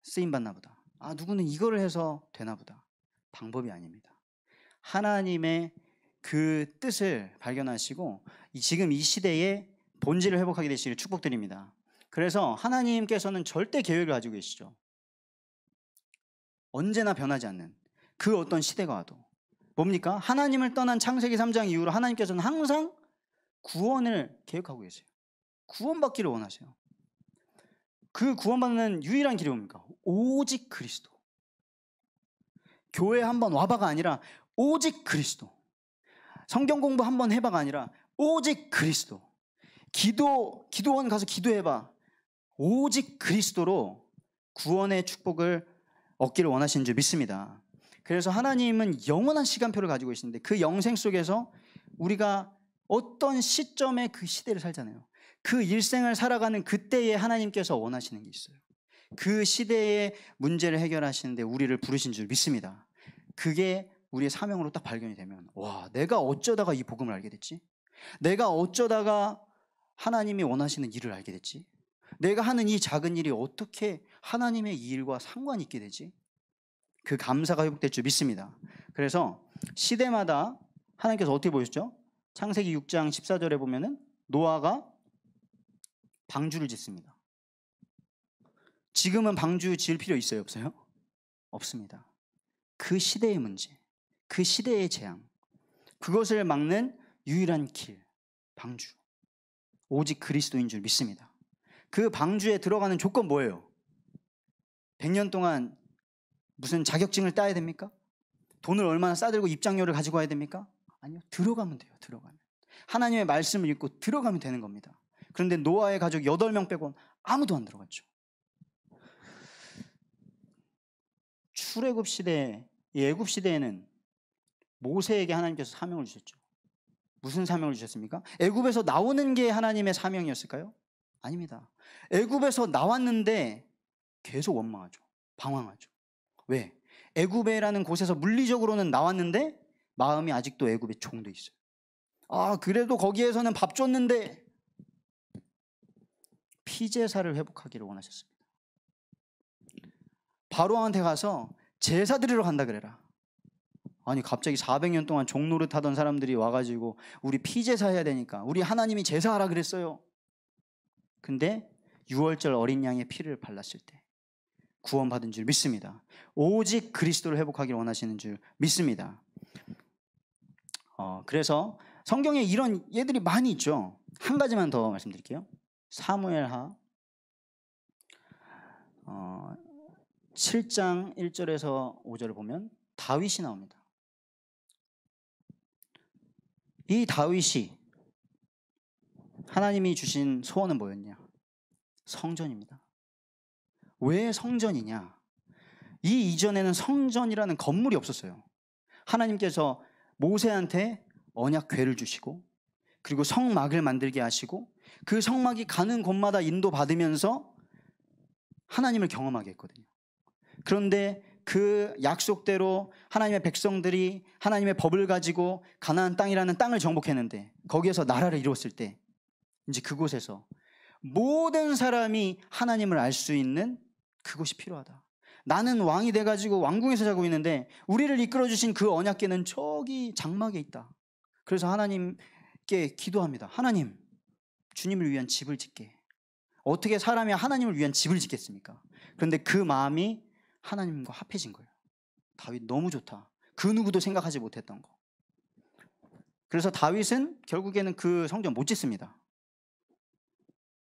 쓰임받나 보다. 누구는 이거를 해서 되나 보다. 방법이 아닙니다. 하나님의 그 뜻을 발견하시고 지금 이 시대에 본질을 회복하게 되시기를 축복드립니다. 그래서 하나님께서는 절대 계획을 가지고 계시죠. 언제나 변하지 않는 그 어떤 시대가 와도. 뭡니까? 하나님을 떠난 창세기 3장 이후로 하나님께서는 항상 구원을 계획하고 계세요. 구원받기를 원하세요. 그 구원받는 유일한 길이 뭡니까? 오직 그리스도. 교회 한번 와봐가 아니라 오직 그리스도. 성경 공부 한번 해봐가 아니라 오직 그리스도. 기도원 가서 기도해봐. 오직 그리스도로 구원의 축복을 얻기를 원하시는 줄 믿습니다. 그래서 하나님은 영원한 시간표를 가지고 계시는데 그 영생 속에서 우리가 어떤 시점에 그 시대를 살잖아요. 그 일생을 살아가는 그때에 하나님께서 원하시는 게 있어요. 그 시대의 문제를 해결하시는데 우리를 부르신 줄 믿습니다. 그게 우리의 사명으로 딱 발견이 되면, 내가 어쩌다가 이 복음을 알게 됐지? 내가 어쩌다가 하나님이 원하시는 일을 알게 됐지? 내가 하는 이 작은 일이 어떻게 하나님의 이 일과 상관이 있게 되지? 그 감사가 회복될 줄 믿습니다. 그래서 시대마다 하나님께서 어떻게 보셨죠? 창세기 6장 14절에 보면은 노아가 방주를 짓습니다. 지금은 방주 지을 필요 있어요, 없어요? 없습니다. 그 시대의 문제, 그 시대의 재앙, 그것을 막는 유일한 길, 방주. 오직 그리스도인 줄 믿습니다. 그 방주에 들어가는 조건 뭐예요? 100년 동안 무슨 자격증을 따야 됩니까? 돈을 얼마나 싸들고 입장료를 가지고 와야 됩니까? 아니요. 들어가면 돼요. 들어가면. 하나님의 말씀을 읽고 들어가면 되는 겁니다. 그런데 노아의 가족 8명 빼고는 아무도 안 들어갔죠. 출애굽 시대, 애굽 시대에는 모세에게 하나님께서 사명을 주셨죠. 무슨 사명을 주셨습니까? 애굽에서 나오는 게 하나님의 사명이었을까요? 아닙니다. 애굽에서 나왔는데 계속 원망하죠. 방황하죠. 왜? 애굽이라는 곳에서 물리적으로는 나왔는데 마음이 아직도 애굽에 종돼 있어요. 그래도 거기에서는 밥 줬는데. 피제사를 회복하기를 원하셨습니다. 바로왕한테 가서 제사 드리러 간다 그래라. 아니 갑자기 400년 동안 종노릇 하던 사람들이 와가지고 우리 피제사 해야 되니까 우리 하나님이 제사하라 그랬어요. 근데 6월절 어린 양의 피를 발랐을 때 구원받은 줄 믿습니다. 오직 그리스도를 회복하기를 원하시는 줄 믿습니다. 그래서 성경에 이런 예들이 많이 있죠. 한 가지만 더 말씀드릴게요. 사무엘하 7장 1절에서 5절을 보면 다윗이 나옵니다. 이 다윗이 하나님이 주신 소원은 뭐였냐? 성전입니다. 왜 성전이냐? 이 이전에는 성전이라는 건물이 없었어요. 하나님께서 모세한테 언약궤를 주시고 그리고 성막을 만들게 하시고 그 성막이 가는 곳마다 인도받으면서 하나님을 경험하게 했거든요. 그런데 그 약속대로 하나님의 백성들이 하나님의 법을 가지고 가나안 땅이라는 땅을 정복했는데 거기에서 나라를 이루었을 때 이제 그곳에서 모든 사람이 하나님을 알 수 있는 그것이 필요하다. 나는 왕이 돼가지고 왕궁에서 자고 있는데 우리를 이끌어주신 그 언약궤는 저기 장막에 있다. 그래서 하나님께 기도합니다. 하나님, 주님을 위한 집을 짓게. 어떻게 사람이 하나님을 위한 집을 짓겠습니까? 그런데 그 마음이 하나님과 합해진 거예요. 다윗 너무 좋다. 그 누구도 생각하지 못했던 거. 그래서 다윗은 결국에는 그 성전 못 짓습니다.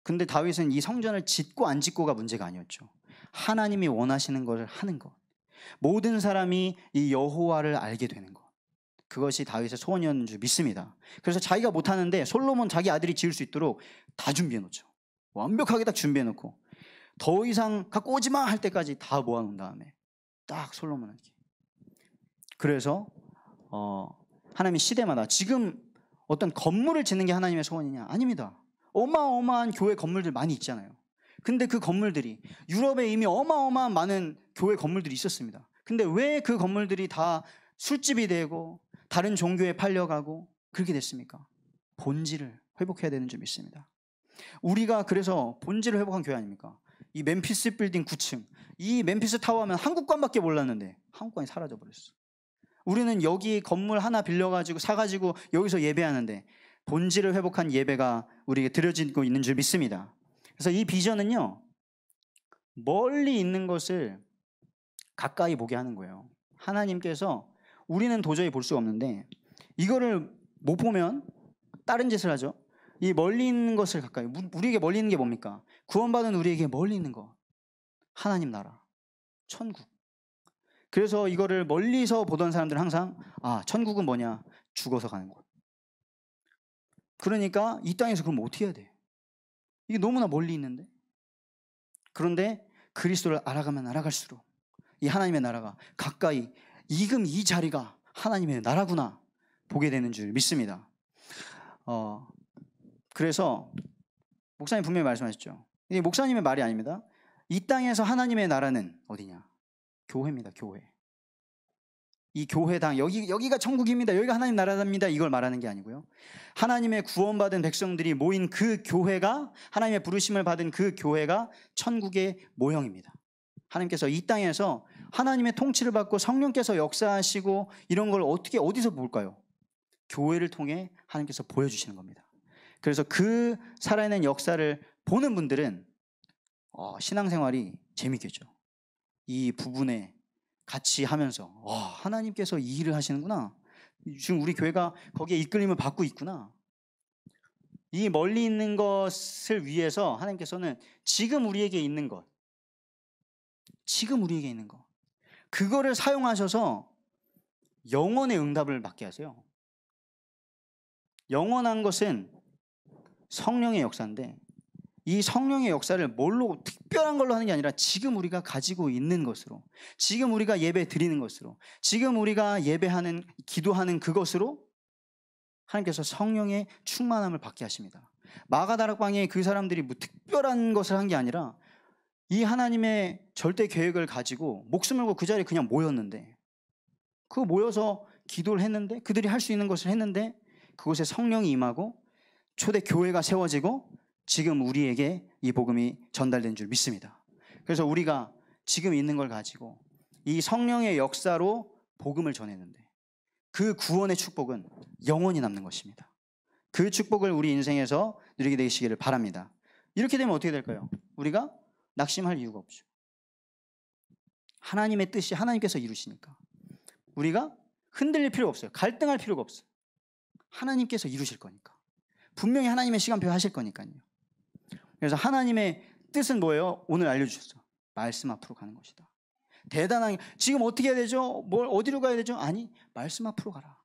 근데 다윗은 이 성전을 짓고 안 짓고가 문제가 아니었죠. 하나님이 원하시는 것을 하는 것. 모든 사람이 이 여호와를 알게 되는 것. 그것이 다윗의 소원이었는 줄 믿습니다. 그래서 자기가 못하는데 솔로몬 자기 아들이 지을 수 있도록 다 준비해 놓죠. 완벽하게 딱 준비해 놓고 더 이상 갖고 오지 마 할 때까지 다 모아놓은 다음에 딱 솔로몬에게. 그래서 하나님이 시대마다 지금 어떤 건물을 짓는 게 하나님의 소원이냐? 아닙니다. 어마어마한 교회 건물들 많이 있잖아요. 근데 그 건물들이 유럽에 이미 어마어마한 많은 교회 건물들이 있었습니다. 근데 왜 그 건물들이 다 술집이 되고 다른 종교에 팔려가고 그렇게 됐습니까? 본질을 회복해야 되는 줄 믿습니다. 우리가 그래서 본질을 회복한 교회 아닙니까? 이 멤피스 빌딩 9층, 이 멤피스 타워 하면 한국관밖에 몰랐는데 한국관이 사라져버렸어. 우리는 여기 건물 하나 빌려가지고 사가지고 여기서 예배하는데 본질을 회복한 예배가 우리에게 드려지고 있는 줄 믿습니다. 그래서 이 비전은요, 멀리 있는 것을 가까이 보게 하는 거예요. 하나님께서 우리는 도저히 볼 수가 없는데 이거를 못 보면 다른 짓을 하죠. 이 멀리 있는 것을 가까이, 우리에게 멀리 있는 게 뭡니까? 구원받은 우리에게 멀리 있는 것, 하나님 나라, 천국. 그래서 이거를 멀리서 보던 사람들은 항상 천국은 뭐냐? 죽어서 가는 곳. 그러니까 이 땅에서 그럼 어떻게 해야 돼? 이게 너무나 멀리 있는데. 그런데 그리스도를 알아가면 알아갈수록 이 하나님의 나라가 가까이, 지금 이 자리가 하나님의 나라구나 보게 되는 줄 믿습니다. 그래서 목사님 분명히 말씀하셨죠. 이게 목사님의 말이 아닙니다. 이 땅에서 하나님의 나라는 어디냐? 교회입니다. 교회. 이 교회당, 여기가 천국입니다. 여기가 하나님 나라입니다. 이걸 말하는 게 아니고요. 하나님의 구원받은 백성들이 모인 그 교회가, 하나님의 부르심을 받은 그 교회가 천국의 모형입니다. 하나님께서 이 땅에서 하나님의 통치를 받고 성령께서 역사하시고 이런 걸 어디서 볼까요? 교회를 통해 하나님께서 보여주시는 겁니다. 그래서 그 살아있는 역사를 보는 분들은 신앙생활이 재밌겠죠. 이 부분에 같이 하면서 하나님께서 이 일을 하시는구나. 지금 우리 교회가 거기에 이끌림을 받고 있구나. 이 멀리 있는 것을 위해서 하나님께서는 지금 우리에게 있는 것, 그거를 사용하셔서 영원의 응답을 받게 하세요. 영원한 것은 성령의 역사인데 이 성령의 역사를 뭘로 특별한 걸로 하는 게 아니라 지금 우리가 가지고 있는 것으로, 지금 우리가 예배 드리는 것으로, 지금 우리가 예배하는, 기도하는 그것으로 하나님께서 성령의 충만함을 받게 하십니다. 마가다락방에 그 사람들이 뭐 특별한 것을 한 게 아니라 이 하나님의 절대 계획을 가지고 목숨을 걸고 그 자리에 그냥 모였는데, 그 모여서 기도를 했는데, 그들이 할 수 있는 것을 했는데 그곳에 성령이 임하고 초대 교회가 세워지고 지금 우리에게 이 복음이 전달된 줄 믿습니다. 그래서 우리가 지금 있는 걸 가지고 이 성령의 역사로 복음을 전했는데 그 구원의 축복은 영원히 남는 것입니다. 그 축복을 우리 인생에서 누리게 되시기를 바랍니다. 이렇게 되면 어떻게 될까요? 우리가 낙심할 이유가 없죠. 하나님의 뜻이 하나님께서 이루시니까 우리가 흔들릴 필요가 없어요. 갈등할 필요가 없어요. 하나님께서 이루실 거니까. 분명히 하나님의 시간표 하실 거니까요. 그래서 하나님의 뜻은 뭐예요? 오늘 알려주셨어. 말씀 앞으로 가는 것이다. 대단한, 지금 어떻게 해야 되죠? 어디로 가야 되죠? 아니, 말씀 앞으로 가라.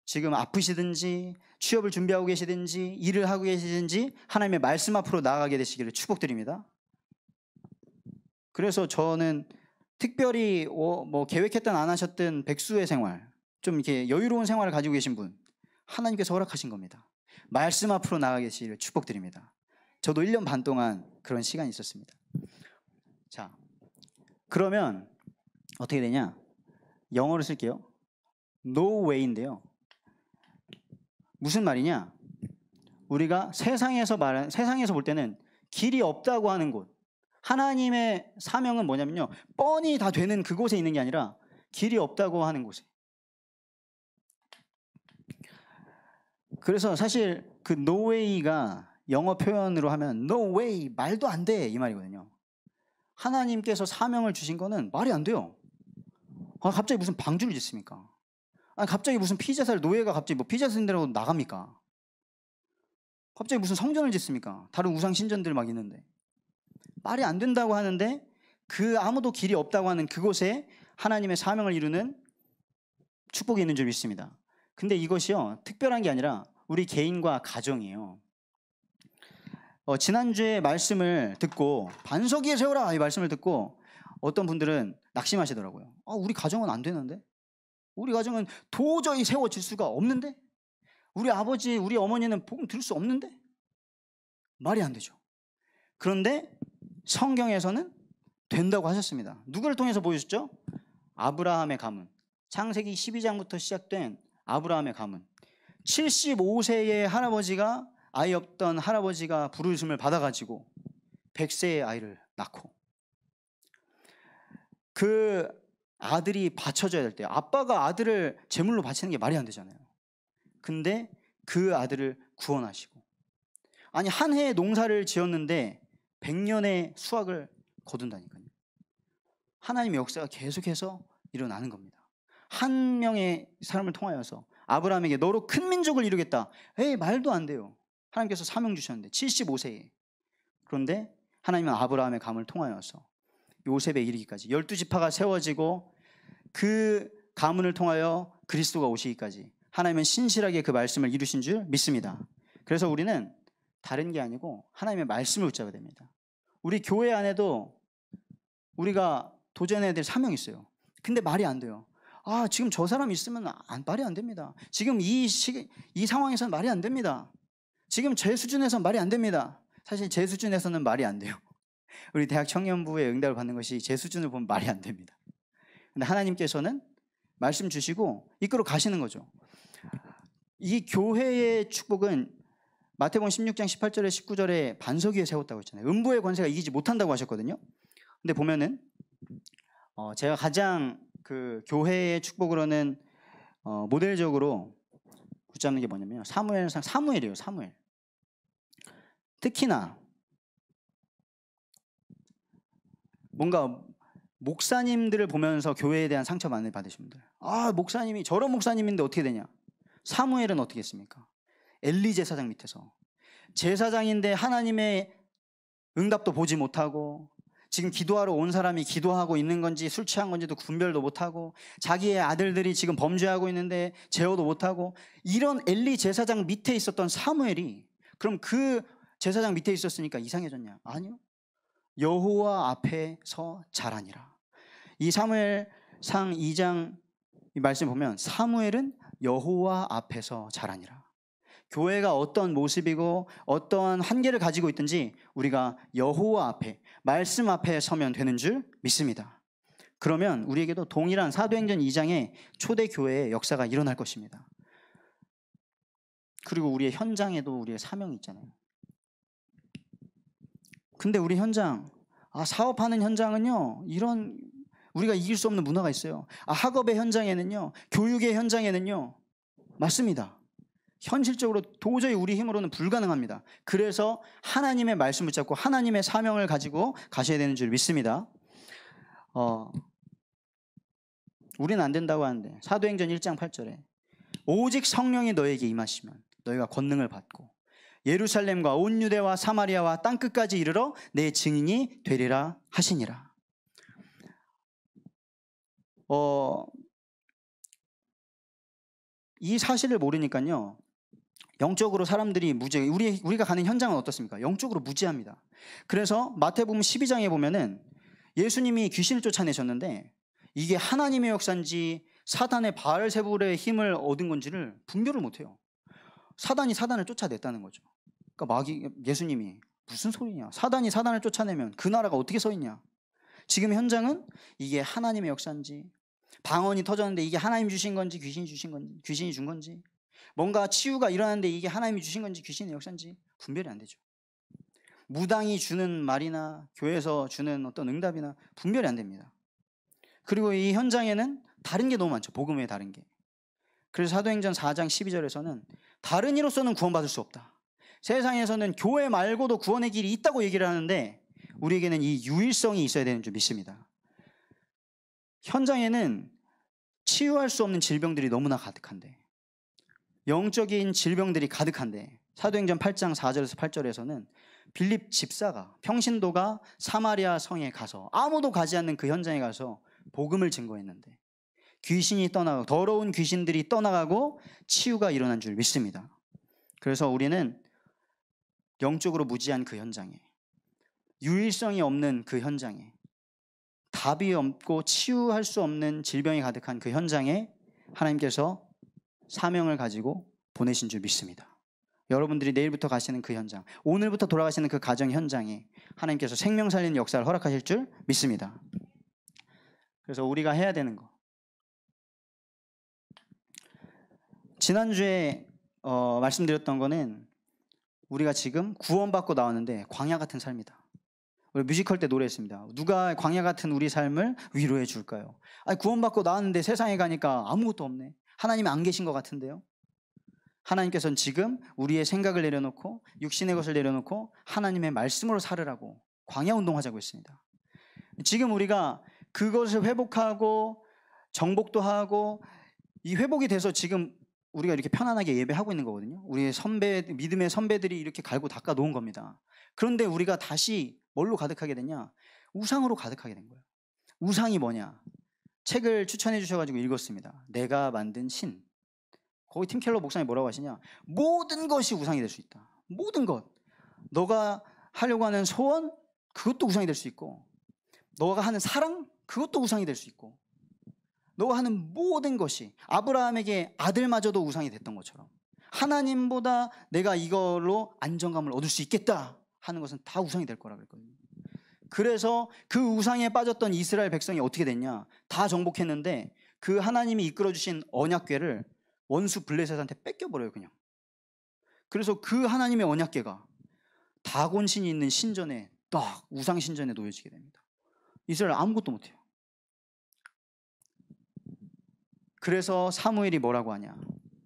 지금 아프시든지 취업을 준비하고 계시든지 일을 하고 계시든지 하나님의 말씀 앞으로 나아가게 되시기를 축복드립니다. 그래서 저는 특별히 뭐 계획했든 안 하셨든 백수의 생활, 좀 이렇게 여유로운 생활을 가지고 계신 분, 하나님께서 허락하신 겁니다. 말씀 앞으로 나아가게 되시기를 축복드립니다. 저도 1년 반 동안 그런 시간이 있었습니다. 자, 그러면 어떻게 되냐? 영어로 쓸게요. No way인데요. 무슨 말이냐? 우리가 세상에서 볼 때는 길이 없다고 하는 곳, 하나님의 사명은 뭐냐면요, 뻔히 다 되는 그곳에 있는 게 아니라 길이 없다고 하는 곳에. 그래서 사실 그 노웨이가 영어 표현으로 하면 no way, 말도 안 돼, 이 말이거든요. 하나님께서 사명을 주신 거는 말이 안 돼요. 갑자기 무슨 방주를 짓습니까? 갑자기 무슨 피자살 노예가 갑자기 뭐 피자 쓴다고 나갑니까? 갑자기 무슨 성전을 짓습니까? 다른 우상 신전들 막 있는데. 말이 안 된다고 하는데 그 아무도 길이 없다고 하는 그곳에 하나님의 사명을 이루는 축복이 있는 줄 믿습니다. 근데 이것이요, 특별한 게 아니라 우리 개인과 가정이에요. 지난주에 말씀을 듣고 반석 위에 세워라 이 말씀을 듣고 어떤 분들은 낙심하시더라고요. 우리 가정은 안 되는데? 우리 가정은 도저히 세워질 수가 없는데? 우리 아버지, 우리 어머니는 복음 들을 수 없는데? 말이 안 되죠. 그런데 성경에서는 된다고 하셨습니다. 누구를 통해서 보여줬죠? 아브라함의 가문. 창세기 12장부터 시작된 아브라함의 가문. 75세의 할아버지가, 아이 없던 할아버지가 부르심을 받아가지고 100세의 아이를 낳고, 그 아들이 바쳐져야 될 때 아빠가 아들을 제물로 바치는 게 말이 안 되잖아요. 근데 그 아들을 구원하시고, 아니 한 해의 농사를 지었는데 100년의 수확을 거둔다니까요. 하나님의 역사가 계속해서 일어나는 겁니다. 한 명의 사람을 통하여서 아브라함에게 너로 큰 민족을 이루겠다. 말도 안 돼요. 하나님께서 사명 주셨는데 75세에. 그런데 하나님은 아브라함의 감을 통하여서 요셉에 이르기까지 12지파가 세워지고 그 가문을 통하여 그리스도가 오시기까지 하나님은 신실하게 그 말씀을 이루신 줄 믿습니다. 그래서 우리는 다른 게 아니고 하나님의 말씀을 붙잡아야 됩니다. 우리 교회 안에도 우리가 도전해야 될 사명이 있어요. 근데 말이 안 돼요. 지금 저 사람 있으면 말이 안 됩니다. 지금 이 상황에서는 말이 안 됩니다. 지금 제 수준에서는 말이 안 됩니다. 사실 제 수준에서는 말이 안 돼요. 우리 대학 청년부의 응답을 받는 것이 제 수준을 보면 말이 안 됩니다. 근데 하나님께서는 말씀 주시고 이끌어 가시는 거죠. 이 교회의 축복은 마태복음 16장 18절에 19절에 반석 위에 세웠다고 했잖아요. 음부의 권세가 이기지 못한다고 하셨거든요. 근데 보면은 제가 가장 그 교회의 축복으로는 모델적으로 붙잡는 게 뭐냐면요, 사무엘이에요. 사무엘. 특히나 뭔가 목사님들을 보면서 교회에 대한 상처 많이 받으신 분들, 목사님이 저런 목사님인데 어떻게 되냐. 사무엘은 어떻게 했습니까? 엘리 제사장 밑에서 제사장인데 하나님의 응답도 보지 못하고, 지금 기도하러 온 사람이 기도하고 있는 건지 술 취한 건지도 분별도 못하고, 자기의 아들들이 지금 범죄하고 있는데 제어도 못하고, 이런 엘리 제사장 밑에 있었던 사무엘이 그럼 그 제사장 밑에 있었으니까 이상해졌냐? 아니요. 여호와 앞에서 자라니라. 이 사무엘상 2장 이 말씀 보면 사무엘은 여호와 앞에서 자라니라. 교회가 어떤 모습이고 어떤 한계를 가지고 있든지 우리가 여호와 앞에, 말씀 앞에 서면 되는 줄 믿습니다. 그러면 우리에게도 동일한 사도행전 2장의 초대교회의 역사가 일어날 것입니다. 그리고 우리의 현장에도 우리의 사명이 있잖아요. 근데 우리 현장, 사업하는 현장은요, 이런 우리가 이길 수 없는 문화가 있어요. 학업의 현장에는요, 교육의 현장에는요, 맞습니다. 현실적으로 도저히 우리 힘으로는 불가능합니다. 그래서 하나님의 말씀을 붙잡고 하나님의 사명을 가지고 가셔야 되는 줄 믿습니다. 우리는 안 된다고 하는데 사도행전 1장 8절에 오직 성령이 너에게 임하시면 너희가 권능을 받고 예루살렘과 온 유대와 사마리아와 땅끝까지 이르러 내 증인이 되리라 하시니라. 이 사실을 모르니까요, 영적으로 사람들이 우리가 가는 현장은 어떻습니까? 영적으로 무지합니다. 그래서 마태복음 12장에 보면은 예수님이 귀신을 쫓아내셨는데 이게 하나님의 역사인지 사단의 바알세불의 힘을 얻은 건지를 분별을 못해요. 사단이 사단을 쫓아냈다는 거죠. 그러니까 예수님이 무슨 소리냐? 사단이 사단을 쫓아내면 그 나라가 어떻게 서 있냐? 지금 현장은 이게 하나님의 역사인지, 방언이 터졌는데 이게 하나님 주신 건지 귀신이 준 건지, 뭔가 치유가 일어났는데 이게 하나님이 주신 건지 귀신의 역사인지 분별이 안 되죠. 무당이 주는 말이나 교회에서 주는 어떤 응답이나 분별이 안 됩니다. 그리고 이 현장에는 다른 게 너무 많죠. 복음 외에 다른 게. 그래서 사도행전 4장 12절에서는 다른 이로서는 구원받을 수 없다. 세상에서는 교회 말고도 구원의 길이 있다고 얘기를 하는데 우리에게는 이 유일성이 있어야 되는 줄 믿습니다. 현장에는 치유할 수 없는 질병들이 너무나 가득한데, 영적인 질병들이 가득한데, 사도행전 8장 4절에서 8절에서는 빌립 집사가, 평신도가 사마리아 성에 가서, 아무도 가지 않는 그 현장에 가서 복음을 증거했는데 귀신이 떠나가고, 더러운 귀신들이 떠나가고 치유가 일어난 줄 믿습니다. 그래서 우리는 영적으로 무지한 그 현장에, 유일성이 없는 그 현장에, 답이 없고 치유할 수 없는 질병이 가득한 그 현장에 하나님께서 사명을 가지고 보내신 줄 믿습니다. 여러분들이 내일부터 가시는 그 현장, 오늘부터 돌아가시는 그 가정 현장에 하나님께서 생명 살리는 역사를 허락하실 줄 믿습니다. 그래서 우리가 해야 되는 거, 지난주에 말씀드렸던 거는 우리가 지금 구원받고 나왔는데 광야 같은 삶이다. 우리 뮤지컬 때 노래했습니다. 누가 광야 같은 우리 삶을 위로해 줄까요? 아니, 구원받고 나왔는데 세상에 가니까 아무것도 없네. 하나님이 안 계신 것 같은데요. 하나님께서는 지금 우리의 생각을 내려놓고 육신의 것을 내려놓고 하나님의 말씀으로 살으라고 광야 운동하자고 했습니다. 지금 우리가 그것을 회복하고 정복도 하고 이 회복이 돼서 지금 우리가 이렇게 편안하게 예배하고 있는 거거든요. 우리의 믿음의 선배들이 이렇게 갈고 닦아 놓은 겁니다. 그런데 우리가 다시 뭘로 가득하게 됐냐? 우상으로 가득하게 된 거예요. 우상이 뭐냐? 책을 추천해 주셔가지고 읽었습니다. 내가 만든 신. 거기 팀 켈러 목사님이 뭐라고 하시냐? 모든 것이 우상이 될 수 있다. 모든 것. 너가 하려고 하는 소원, 그것도 우상이 될 수 있고, 너가 하는 사랑, 그것도 우상이 될 수 있고, 너가 하는 모든 것이, 아브라함에게 아들마저도 우상이 됐던 것처럼 하나님보다 내가 이걸로 안정감을 얻을 수 있겠다 하는 것은 다 우상이 될 거라 그랬거든요. 그래서 그 우상에 빠졌던 이스라엘 백성이 어떻게 됐냐? 다 정복했는데 그 하나님이 이끌어주신 언약궤를 원수 블레셋한테 뺏겨버려요, 그냥. 그래서 그 하나님의 언약궤가 다곤신이 있는 신전에, 딱 우상 신전에 놓여지게 됩니다. 이스라엘 아무것도 못해요. 그래서 사무엘이 뭐라고 하냐?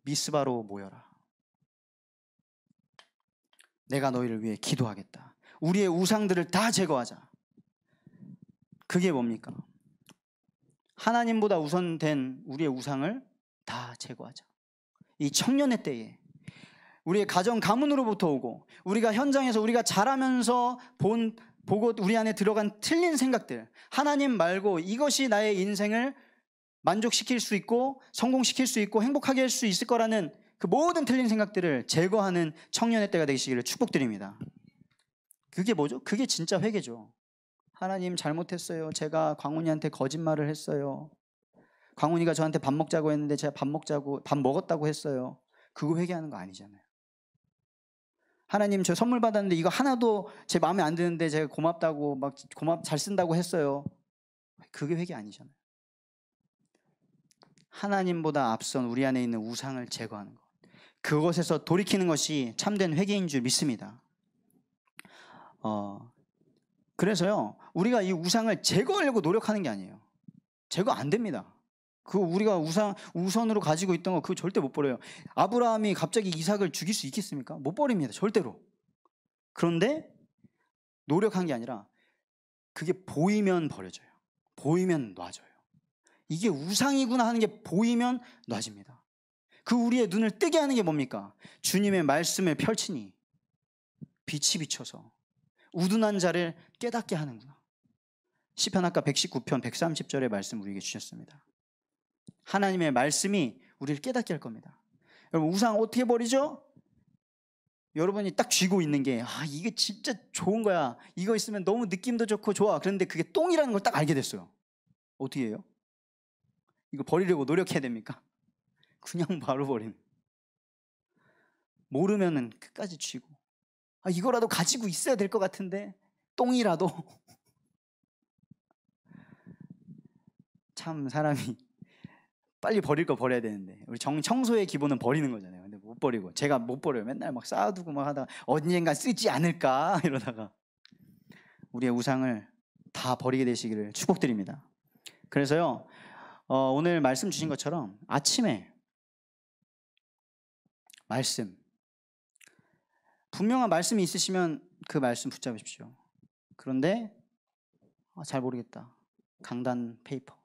미스바로 모여라. 내가 너희를 위해 기도하겠다. 우리의 우상들을 다 제거하자. 그게 뭡니까? 하나님보다 우선된 우리의 우상을 다 제거하자. 이 청년의 때에 우리의 가정 가문으로부터 오고 우리가 현장에서 우리가 자라면서 보고 우리 안에 들어간 틀린 생각들, 하나님 말고 이것이 나의 인생을 만족시킬 수 있고 성공시킬 수 있고 행복하게 할 수 있을 거라는 그 모든 틀린 생각들을 제거하는 청년의 때가 되시기를 축복드립니다. 그게 뭐죠? 그게 진짜 회개죠. 하나님 잘못했어요. 제가 광훈이한테 거짓말을 했어요. 광훈이가 저한테 밥 먹자고 했는데 제가 밥 먹었다고 했어요. 그거 회개하는 거 아니잖아요. 하나님 저 선물 받았는데 이거 하나도 제 마음에 안 드는데 제가 고맙다고 막 잘 쓴다고 했어요. 그게 회개 아니잖아요. 하나님보다 앞선 우리 안에 있는 우상을 제거하는 것, 그것에서 돌이키는 것이 참된 회개인 줄 믿습니다. 그래서요, 우리가 이 우상을 제거하려고 노력하는 게 아니에요. 제거 안 됩니다. 그 우리가 우선으로 가지고 있던 거 그거 절대 못 버려요. 아브라함이 갑자기 이삭을 죽일 수 있겠습니까? 못 버립니다. 절대로. 그런데 노력한 게 아니라 그게 보이면 버려져요. 보이면 놔져요. 이게 우상이구나 하는 게 보이면 놔집니다. 그 우리의 눈을 뜨게 하는 게 뭡니까? 주님의 말씀을 펼치니 빛이 비쳐서 우둔한 자를 깨닫게 하는구나. 시편 아까 119편 130절의 말씀 우리에게 주셨습니다. 하나님의 말씀이 우리를 깨닫게 할 겁니다. 여러분, 우상 어떻게 버리죠? 여러분이 딱 쥐고 있는 게 이게 진짜 좋은 거야. 이거 있으면 너무 느낌도 좋고 좋아. 그런데 그게 똥이라는 걸 딱 알게 됐어요. 어떻게 해요? 이거 버리려고 노력해야 됩니까? 그냥 바로 버리는. 모르면은 끝까지 쥐고 이거라도 가지고 있어야 될 것 같은데 똥이라도. 참 사람이 빨리 버릴 거 버려야 되는데 우리 청소의 기본은 버리는 거잖아요. 근데 못 버리고 제가 못 버려요. 맨날 막 쌓아두고 막 하다가 언젠가 쓰지 않을까 이러다가 우리의 우상을 다 버리게 되시기를 축복드립니다. 그래서요, 오늘 말씀 주신 것처럼 아침에 말씀 분명한 말씀이 있으시면 그 말씀 붙잡으십시오. 그런데 잘 모르겠다. 강단 페이퍼.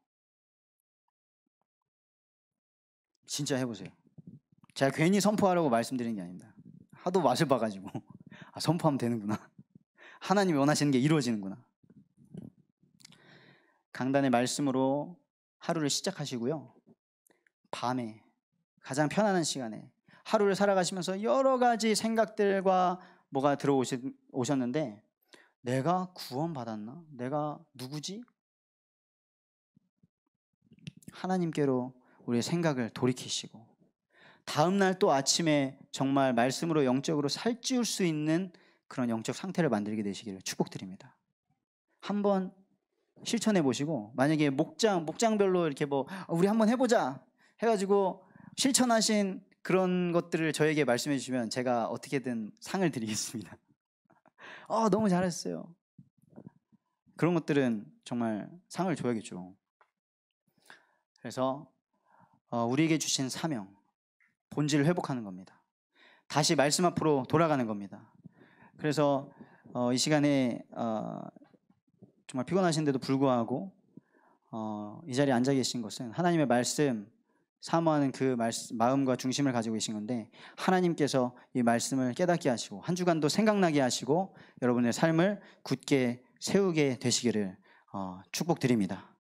진짜 해보세요. 제가 괜히 선포하라고 말씀드리는 게 아닙니다. 하도 맛을 봐가지고 선포하면 되는구나. 하나님이 원하시는 게 이루어지는구나. 강단의 말씀으로 하루를 시작하시고요. 밤에 가장 편안한 시간에 하루를 살아가시면서 여러 가지 생각들과 뭐가 들어오셨는데 내가 구원받았나? 내가 누구지? 하나님께로 우리의 생각을 돌이키시고 다음날 또 아침에 정말 말씀으로 영적으로 살찌울 수 있는 그런 영적 상태를 만들게 되시기를 축복드립니다. 한번 실천해 보시고 만약에 목장별로 이렇게 우리 한번 해보자 해가지고 실천하신 그런 것들을 저에게 말씀해 주시면 제가 어떻게든 상을 드리겠습니다. 너무 잘했어요. 그런 것들은 정말 상을 줘야겠죠. 그래서 우리에게 주신 사명, 본질을 회복하는 겁니다. 다시 말씀 앞으로 돌아가는 겁니다. 그래서 이 시간에 정말 피곤하신데도 불구하고 이 자리에 앉아 계신 것은 하나님의 말씀 사모하는 그 마음과 중심을 가지고 계신 건데 하나님께서 이 말씀을 깨닫게 하시고 한 주간도 생각나게 하시고 여러분의 삶을 굳게 세우게 되시기를 축복드립니다.